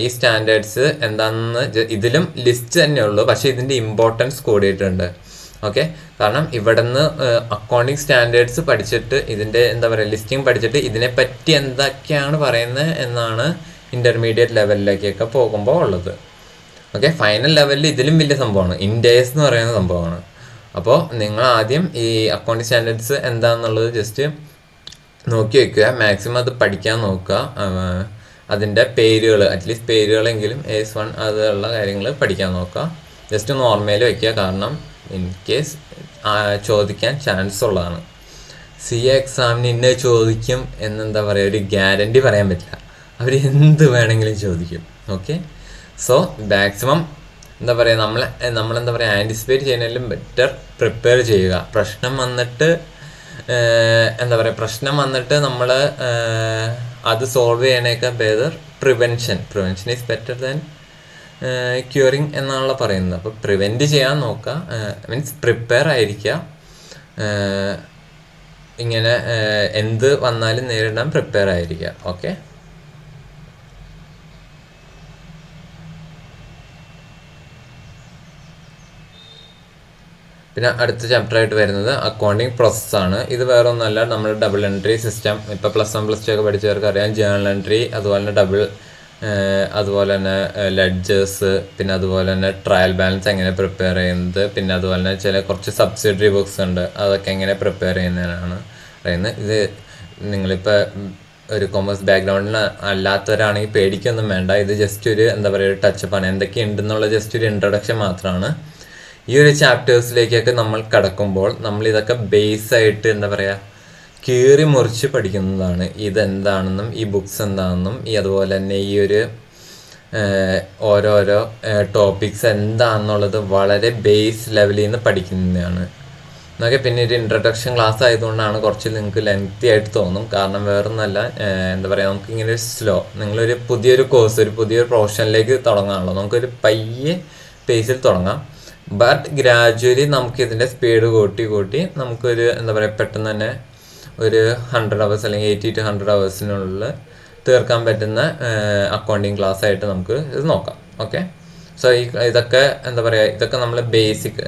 ഈ സ്റ്റാൻഡേർഡ്സ് എന്താണെന്ന് ഇതിലും ലിസ്റ്റ് തന്നെയുള്ളൂ, പക്ഷെ ഇതിൻ്റെ ഇമ്പോർട്ടൻസ് കൂടിയിട്ടുണ്ട്. ഓക്കെ, കാരണം ഇവിടെ നിന്ന് അക്കൗണ്ടിങ് സ്റ്റാൻഡേർഡ്സ് പഠിച്ചിട്ട് ഇതിൻ്റെ എന്താ പറയുക ലിസ്റ്റിംഗ് പഠിച്ചിട്ട് ഇതിനെപ്പറ്റി എന്തൊക്കെയാണ് പറയുന്നത് എന്നാണ് ഇൻ്റർമീഡിയറ്റ് ലെവലിലേക്കൊക്കെ പോകുമ്പോൾ ഉള്ളത്. ഓക്കെ, ഫൈനൽ ലെവലിൽ ഇതിലും വലിയ സംഭവമാണ്, ഇൻഡേഴ്സ് എന്ന് പറയുന്ന സംഭവമാണ്. അപ്പോൾ നിങ്ങൾ ആദ്യം ഈ അക്കൗണ്ടിങ് സ്റ്റാൻഡേർഡ്സ് എന്താണെന്നുള്ളത് ജസ്റ്റ് നോക്കി വയ്ക്കുക, മാക്സിമം അത് പഠിക്കാൻ നോക്കുക. അതിൻ്റെ പേരുകൾ അറ്റ്ലീസ്റ്റ് പേരുകളെങ്കിലും AS1 അതുള്ള കാര്യങ്ങൾ പഠിക്കാൻ നോക്കുക. ജസ്റ്റ് ഒന്ന് ഓർമ്മയിൽ വയ്ക്കുക, കാരണം ഇൻ കേസ് ചോദിക്കാൻ ചാൻസ് ഉള്ളതാണ്. CA എക്സാമിന് ഇന്ന ചോദിക്കും എന്നെന്താ പറയുക ഒരു ഗ്യാരണ്ടി പറയാൻ പറ്റില്ല, അവർ എന്ത് വേണമെങ്കിലും ചോദിക്കും. ഓക്കെ, സോ മാക്സിമം എന്താ പറയുക നമ്മളെന്താ പറയുക ആൻറ്റിസിപ്പേറ്റ് ചെയ്യുന്നതിലും ബെറ്റർ പ്രിപ്പയർ ചെയ്യുക. പ്രശ്നം വന്നിട്ട് നമ്മൾ അത് സോൾവ് ചെയ്യണേക്കാൾ better prevention is better than curing എന്നാണല്ലോ പറയുന്നത്. അപ്പോൾ പ്രിവെൻറ്റ് ചെയ്യാൻ നോക്കുക, മീൻസ് പ്രിപ്പയർ ആയിരിക്കുക, ഇങ്ങനെ എന്ത് വന്നാലും നേരിടാൻ പ്രിപ്പയർ ആയിരിക്കുക. ഓക്കെ, പിന്നെ അടുത്ത ചാപ്റ്റർ ആയിട്ട് വരുന്നത് അക്കൗണ്ടിങ് പ്രോസസ്സാണ്. ഇത് വേറെ ഒന്നുമല്ല, നമ്മൾ ഡബിൾ എൻട്രി സിസ്റ്റം, ഇപ്പോൾ +1 +2 ഒക്കെ പഠിച്ചവർക്ക് അറിയാം. ജേണൽ എൻട്രി, അതുപോലെ തന്നെ അതുപോലെ തന്നെ ലെഡ്ജേഴ്സ്, പിന്നെ അതുപോലെ തന്നെ ട്രയൽ ബാലൻസ് എങ്ങനെ പ്രിപ്പയർ ചെയ്യുന്നത്, പിന്നെ അതുപോലെ തന്നെ കുറച്ച് സബ്സിഡറി ബുക്സ് ഉണ്ട്, അതൊക്കെ എങ്ങനെ പ്രിപ്പയർ ചെയ്യുന്നതിനാണ് പറയുന്നത്. ഇത് നിങ്ങളിപ്പോൾ ഒരു കൊമേഴ്സ് ബാക്ക്ഗ്രൗണ്ടിൽ അല്ലാത്തവരാണെങ്കിൽ പേടിക്കൊന്നും വേണ്ട. ഇത് ജസ്റ്റ് ഒരു എന്താ പറയുക, ഒരു ടച്ചപ്പാണ്. എന്തൊക്കെയുണ്ടെന്നുള്ള ജസ്റ്റ് ഒരു ഇൻട്രൊഡക്ഷൻ മാത്രമാണ്. ഈ ഒരു ചാപ്റ്റേഴ്സിലേക്കൊക്കെ നമ്മൾ കടക്കുമ്പോൾ നമ്മൾ ഇതൊക്കെ ബേസായിട്ട് എന്താ പറയുക, കീറി മുറിച്ച് പഠിക്കുന്നതാണ്. ഇതെന്താണെന്നും ഈ ബുക്സ് എന്താണെന്നും അതുപോലെ തന്നെ ഈ ഒരു ഓരോരോ ടോപ്പിക്സ് എന്താണെന്നുള്ളത് വളരെ ബേസ് ലെവലിൽ നിന്ന് പഠിക്കുന്നതാണ് എന്നൊക്കെ. പിന്നെ ഒരു ഇൻട്രൊഡക്ഷൻ ക്ലാസ് ആയതുകൊണ്ടാണ് കുറച്ച് നിങ്ങൾക്ക് ലെങ്തി ആയിട്ട് തോന്നും. കാരണം വേറൊന്നല്ല, എന്താ പറയുക, നമുക്കിങ്ങനെ ഒരു നിങ്ങളൊരു പുതിയൊരു കോഴ്സ്, ഒരു പുതിയൊരു പ്രൊഫഷനിലേക്ക് തുടങ്ങാണല്ലോ, നമുക്കൊരു പയ്യെ പേസിൽ തുടങ്ങാം. ബട്ട് ഗ്രാജുവലി നമുക്കിതിൻ്റെ സ്പീഡ് കൂട്ടി നമുക്കൊരു എന്താ പറയുക, പെട്ടെന്ന് തന്നെ ഒരു 100 hours അല്ലെങ്കിൽ 80 to 100 hours തീർക്കാൻ പറ്റുന്ന അക്കൗണ്ടിങ് ക്ലാസ് ആയിട്ട് നമുക്ക് ഇത് നോക്കാം. ഓക്കെ, സോ ഇതൊക്കെ എന്താ പറയുക, ഇതൊക്കെ നമ്മൾ ബേസിക്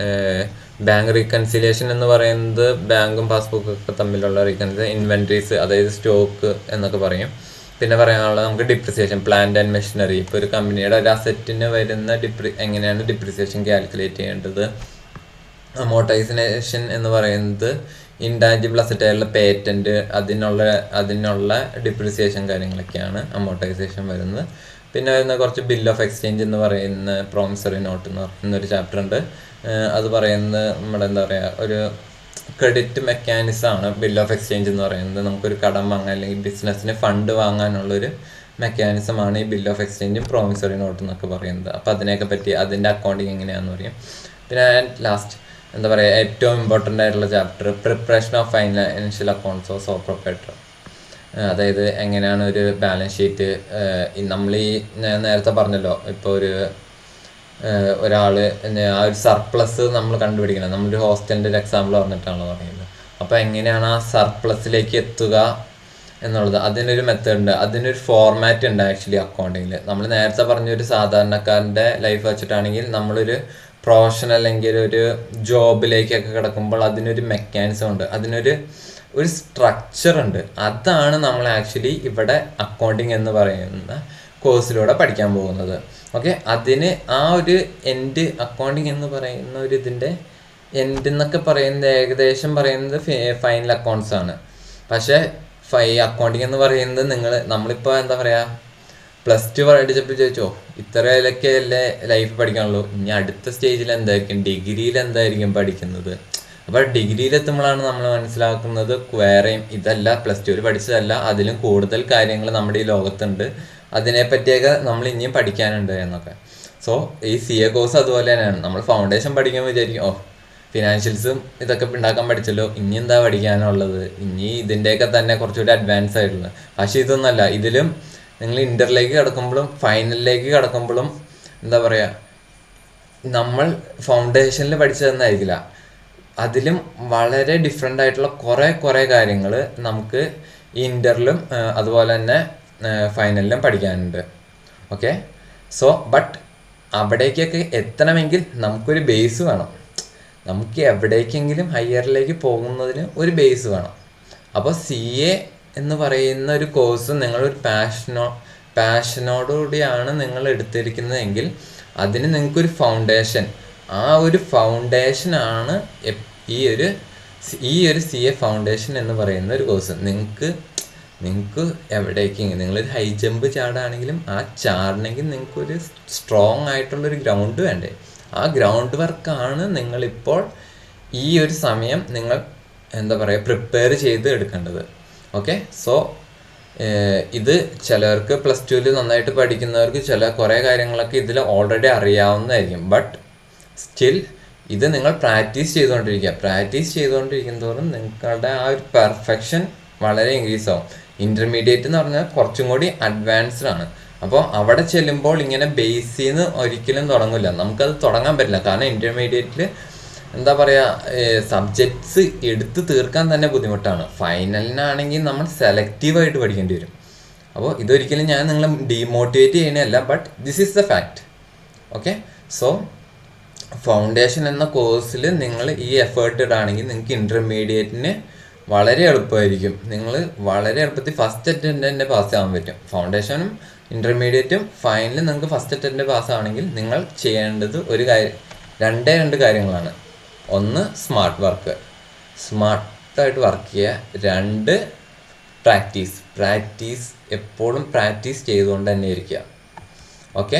ബാങ്ക് റീകൺസിലിയേഷൻ എന്ന് പറയുന്നത് ബാങ്കും പാസ്ബുക്കും ഒക്കെ തമ്മിലുള്ള റീകൺസിലേഷൻ, ഇൻവെൻട്രീസ് അതായത് സ്റ്റോക്ക് എന്നൊക്കെ പറയും. പിന്നെ പറയാനുള്ളത് നമുക്ക് ഡിപ്രിസിയേഷൻ, പ്ലാന്റ് ആൻഡ് മെഷീനറി. ഇപ്പോൾ ഒരു കമ്പനിയുടെ ഒരു അസറ്റിന് വരുന്ന എങ്ങനെയാണ് ഡിപ്രിസിയേഷൻ കാൽക്കുലേറ്റ് ചെയ്യേണ്ടത്. അമോർട്ടൈസേഷൻ എന്ന് പറയുന്നത് ഇൻടാഞ്ചിബിൾ അസറ്റായുള്ള പേറ്റൻറ്റ്, അതിനുള്ള ഡിപ്രിസിയേഷൻ കാര്യങ്ങളൊക്കെയാണ് അമോർട്ടൈസേഷൻ വരുന്നത്. പിന്നെ വരുന്ന കുറച്ച് ബിൽ ഓഫ് എക്സ്ചേഞ്ച് എന്ന് പറയുന്ന പ്രോമിസറി നോട്ട് എന്ന് പറയുന്ന ഒരു ചാപ്റ്റർ ഉണ്ട്. അത് പറയുന്നത് നമ്മുടെ എന്താ പറയുക, ഒരു ക്രെഡിറ്റ് മെക്കാനിസമാണ് ബിൽ ഓഫ് എക്സ്ചേഞ്ച് എന്ന് പറയുന്നത്. നമുക്കൊരു കടം വാങ്ങാൻ അല്ലെങ്കിൽ ബിസിനസ്സിന് ഫണ്ട് വാങ്ങാനുള്ളൊരു മെക്കാനിസമാണ് ഈ ബിൽ ഓഫ് എക്സ്ചേഞ്ചും പ്രോമിസറി നോട്ട് എന്നൊക്കെ പറയുന്നത്. അപ്പോൾ അതിനെയൊക്കെ പറ്റി, അതിൻ്റെ അക്കൗണ്ടിങ് എങ്ങനെയാണെന്ന് പറയും. പിന്നെ ലാസ്റ്റ് എന്താ പറയുക, ഏറ്റവും ഇമ്പോർട്ടൻ്റ് ആയിട്ടുള്ള chapter preparation of financial accounts of soul proprietor. അതായത് എങ്ങനെയാണ് ഒരു ബാലൻസ് ഷീറ്റ്, നമ്മൾ ഈ നേരത്തെ പറഞ്ഞല്ലോ, ഇപ്പോൾ ഒരാൾ ആ ഒരു സർപ്ലസ് നമ്മൾ കണ്ടുപിടിക്കണം. നമ്മളൊരു ഹോസ്റ്റലിൻ്റെ ഒരു എക്സാമ്പിൾ പറഞ്ഞിട്ടാണല്ലോ പറയുന്നത്. അപ്പോൾ എങ്ങനെയാണ് ആ സർപ്ലസിലേക്ക് എത്തുക എന്നുള്ളത്, അതിനൊരു മെത്തേഡ് ഉണ്ട്, അതിനൊരു ഫോർമാറ്റ് ഉണ്ട് ആക്ച്വലി അക്കൗണ്ടിങ്ങിൽ. നമ്മൾ നേരത്തെ പറഞ്ഞൊരു സാധാരണക്കാരൻ്റെ ലൈഫ് വെച്ചിട്ടാണെങ്കിൽ നമ്മളൊരു പ്രൊഫഷൻ അല്ലെങ്കിൽ ഒരു ജോബിലേക്കൊക്കെ കിടക്കുമ്പോൾ അതിനൊരു മെക്കാനിസം ഉണ്ട്, അതിനൊരു സ്ട്രക്ചർ ഉണ്ട്. അതാണ് നമ്മൾ ആക്ച്വലി ഇവിടെ അക്കൗണ്ടിങ് എന്ന് പറയുന്ന കോഴ്സിലൂടെ പഠിക്കാൻ പോകുന്നത്. ഓക്കെ, അതിന് ആ ഒരു എൻഡ്, അക്കൗണ്ടിങ് എന്ന് പറയുന്ന ഒരു ഇതിൻ്റെ എൻഡ് എന്നൊക്കെ പറയുന്നത് ഏകദേശം പറയുന്നത് ഫൈനൽ അക്കൗണ്ട്സ് ആണ്. പക്ഷേ അക്കൗണ്ടിങ് എന്ന് പറയുന്നത് നമ്മളിപ്പോൾ എന്താ പറയുക, +2 പഠിച്ചപ്പോൾ ചോദിച്ചോ ഇത്രയിലൊക്കെ അല്ലേ ലൈഫ് പഠിക്കാനുള്ളൂ, ഇനി അടുത്ത സ്റ്റേജിൽ എന്തായിരിക്കും, ഡിഗ്രിയിൽ എന്തായിരിക്കും പഠിക്കുന്നത്. അപ്പോൾ ഡിഗ്രിയിലെത്തുമ്പോഴാണ് നമ്മൾ മനസ്സിലാക്കുന്നത് വേറെയും ഇതല്ല, +2 പഠിച്ചതല്ല, അതിലും കൂടുതൽ കാര്യങ്ങൾ നമ്മുടെ ഈ ലോകത്തുണ്ട്, അതിനെപ്പറ്റിയൊക്കെ നമ്മൾ ഇനിയും പഠിക്കാനുണ്ട് എന്നൊക്കെ. സോ ഈ CA കോഴ്സ് അതുപോലെ തന്നെയാണ്. നമ്മൾ ഫൗണ്ടേഷൻ പഠിക്കുമ്പോൾ വിചാരിക്കും ഫിനാൻഷ്യൽസും ഇതൊക്കെ ഉണ്ടാക്കാൻ പഠിച്ചല്ലോ, ഇനി എന്താ പഠിക്കാനുള്ളത്, ഇനി ഇതിൻ്റെയൊക്കെ തന്നെ കുറച്ചുകൂടി അഡ്വാൻസ് ആയിട്ടുള്ളത്. പക്ഷേ ഇതൊന്നല്ല, ഇതിലും നിങ്ങൾ ഇൻ്ററിലേക്ക് കിടക്കുമ്പോഴും ഫൈനലിലേക്ക് കിടക്കുമ്പോഴും എന്താ പറയുക, നമ്മൾ ഫൗണ്ടേഷനിൽ പഠിച്ചതെന്നായിരിക്കില്ല, അതിലും വളരെ ഡിഫറെൻ്റ് ആയിട്ടുള്ള കുറേ കാര്യങ്ങൾ നമുക്ക് ഈ ഇൻ്ററിലും അതുപോലെ തന്നെ ഫൈനലിലും പഠിക്കാനുണ്ട്. ഓക്കെ, സോ ബട്ട് അവിടേക്കൊക്കെ എത്തണമെങ്കിൽ നമുക്കൊരു ബേസ് വേണം. നമുക്ക് എവിടേക്കെങ്കിലും ഹയറിലേക്ക് പോകുന്നതിന് ഒരു ബേസ് വേണം. അപ്പോൾ CA എന്ന് പറയുന്ന ഒരു കോഴ്സ് നിങ്ങളൊരു പാഷനോടുകൂടിയാണ് നിങ്ങൾ എടുത്തിരിക്കുന്നതെങ്കിൽ അതിന് നിങ്ങൾക്കൊരു ഫൗണ്ടേഷൻ, ആ ഒരു ഫൗണ്ടേഷനാണ് ഈ ഒരു CA ഫൗണ്ടേഷൻ എന്ന് പറയുന്ന ഒരു കോഴ്സ്. നിങ്ങൾക്ക് എവിടേക്കെങ്കിലും നിങ്ങളൊരു ഹൈ ജമ്പ് ചാടാണെങ്കിലും ആ ചാടണമെങ്കിൽ നിങ്ങൾക്കൊരു സ്ട്രോങ് ആയിട്ടുള്ളൊരു ഗ്രൗണ്ട് വേണ്ടേ. ആ ഗ്രൗണ്ട് വർക്കാണ് നിങ്ങളിപ്പോൾ ഈ ഒരു സമയം നിങ്ങൾ എന്താ പറയുക പ്രിപ്പയർ ചെയ്ത് എടുക്കേണ്ടത്. ഓക്കെ, സോ ഇത് ചിലർക്ക് +2 നന്നായിട്ട് പഠിക്കുന്നവർക്ക് കുറേ കാര്യങ്ങളൊക്കെ ഇതിൽ ഓൾറെഡി അറിയാവുന്നതായിരിക്കും. ബട്ട് സ്റ്റിൽ ഇത് നിങ്ങൾ പ്രാക്ടീസ് ചെയ്തുകൊണ്ടിരിക്കും തോറും നിങ്ങളുടെ ആ ഒരു പെർഫെക്ഷൻ വളരെ ഇൻക്രീസ് ആവും. ഇൻ്റർമീഡിയറ്റ് എന്ന് പറഞ്ഞാൽ കുറച്ചും കൂടി അഡ്വാൻസ്ഡ് ആണ്. അപ്പോൾ അവിടെ ചെല്ലുമ്പോൾ ഇങ്ങനെ ബേസിൽ നിന്ന് ഒരിക്കലും തുടങ്ങില്ല, നമുക്കത് തുടങ്ങാൻ പറ്റില്ല. കാരണം ഇൻ്റർമീഡിയറ്റിൽ എന്താ പറയുക, സബ്ജക്ട്സ് എടുത്ത് തീർക്കാൻ തന്നെ ബുദ്ധിമുട്ടാണ്. ഫൈനലിനാണെങ്കിൽ നമ്മൾ സെലക്റ്റീവായിട്ട് പഠിക്കേണ്ടി വരും. അപ്പോൾ ഇതൊരിക്കലും ഞാൻ നിങ്ങളെ ഡീമോട്ടിവേറ്റ് ചെയ്യണമല്ല, but this is the fact. Okay, so foundation എന്ന കോഴ്സിൽ നിങ്ങൾ ഈ എഫേർട്ട് ഇടുകയാണെങ്കിൽ നിങ്ങൾക്ക് ഇൻ്റർമീഡിയറ്റിന് വളരെ എളുപ്പമായിരിക്കും. നിങ്ങൾ വളരെ എളുപ്പത്തിൽ ഫസ്റ്റ് അറ്റംപ്റ്റ് തന്നെ പാസ്സാകാൻ പറ്റും. ഫൗണ്ടേഷനും ഇൻ്റർമീഡിയറ്റും ഫൈനൽ നിങ്ങൾക്ക് ഫസ്റ്റ് അറ്റംപ്റ്റ് പാസ്സാണെങ്കിൽ നിങ്ങൾ ചെയ്യേണ്ടത് രണ്ട് കാര്യങ്ങളാണ്. ഒന്ന് സ്മാർട്ട് വർക്ക്, സ്മാർട്ടായിട്ട് വർക്ക് ചെയ്യുക. 2 പ്രാക്ടീസ് എപ്പോഴും പ്രാക്ടീസ് ചെയ്തുകൊണ്ട് തന്നെ ഇരിക്കുക. ഓക്കെ,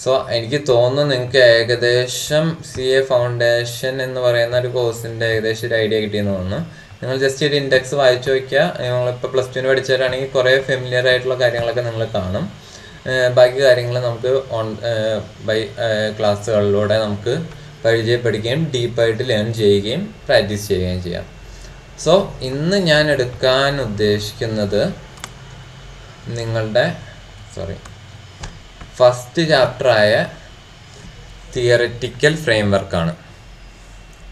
സോ എനിക്ക് തോന്നുന്നു നിങ്ങൾക്ക് ഏകദേശം CA ഫൗണ്ടേഷൻ എന്ന് പറയുന്ന ഒരു കോഴ്സിൻ്റെ ഏകദേശം ഒരു ഐഡിയ കിട്ടിയെന്ന് തോന്നുന്നു. നിങ്ങൾ ജസ്റ്റ് ഒരു ഇൻഡെക്സ് വായിച്ചു നോക്കിയാൽ, നിങ്ങളിപ്പോൾ +2 പഠിച്ചവരാണെങ്കിൽ കുറേ ഫെമിലിയർ ആയിട്ടുള്ള കാര്യങ്ങളൊക്കെ നിങ്ങൾ കാണും. ബാക്കി കാര്യങ്ങൾ നമുക്ക് ബൈ ക്ലാസ്സുകളിലൂടെ നമുക്ക് പരിചയപ്പെടുകയും ഡീപ്പായിട്ട് ലേൺ ചെയ്യുകയും പ്രാക്ടീസ് ചെയ്യുകയും ചെയ്യാം. സോ ഇന്ന് ഞാൻ എടുക്കാൻ ഉദ്ദേശിക്കുന്നത് നിങ്ങളുടെ ഫസ്റ്റ് ചാപ്റ്ററായ തിയററ്റിക്കൽ ഫ്രെയിം വർക്കാണ്.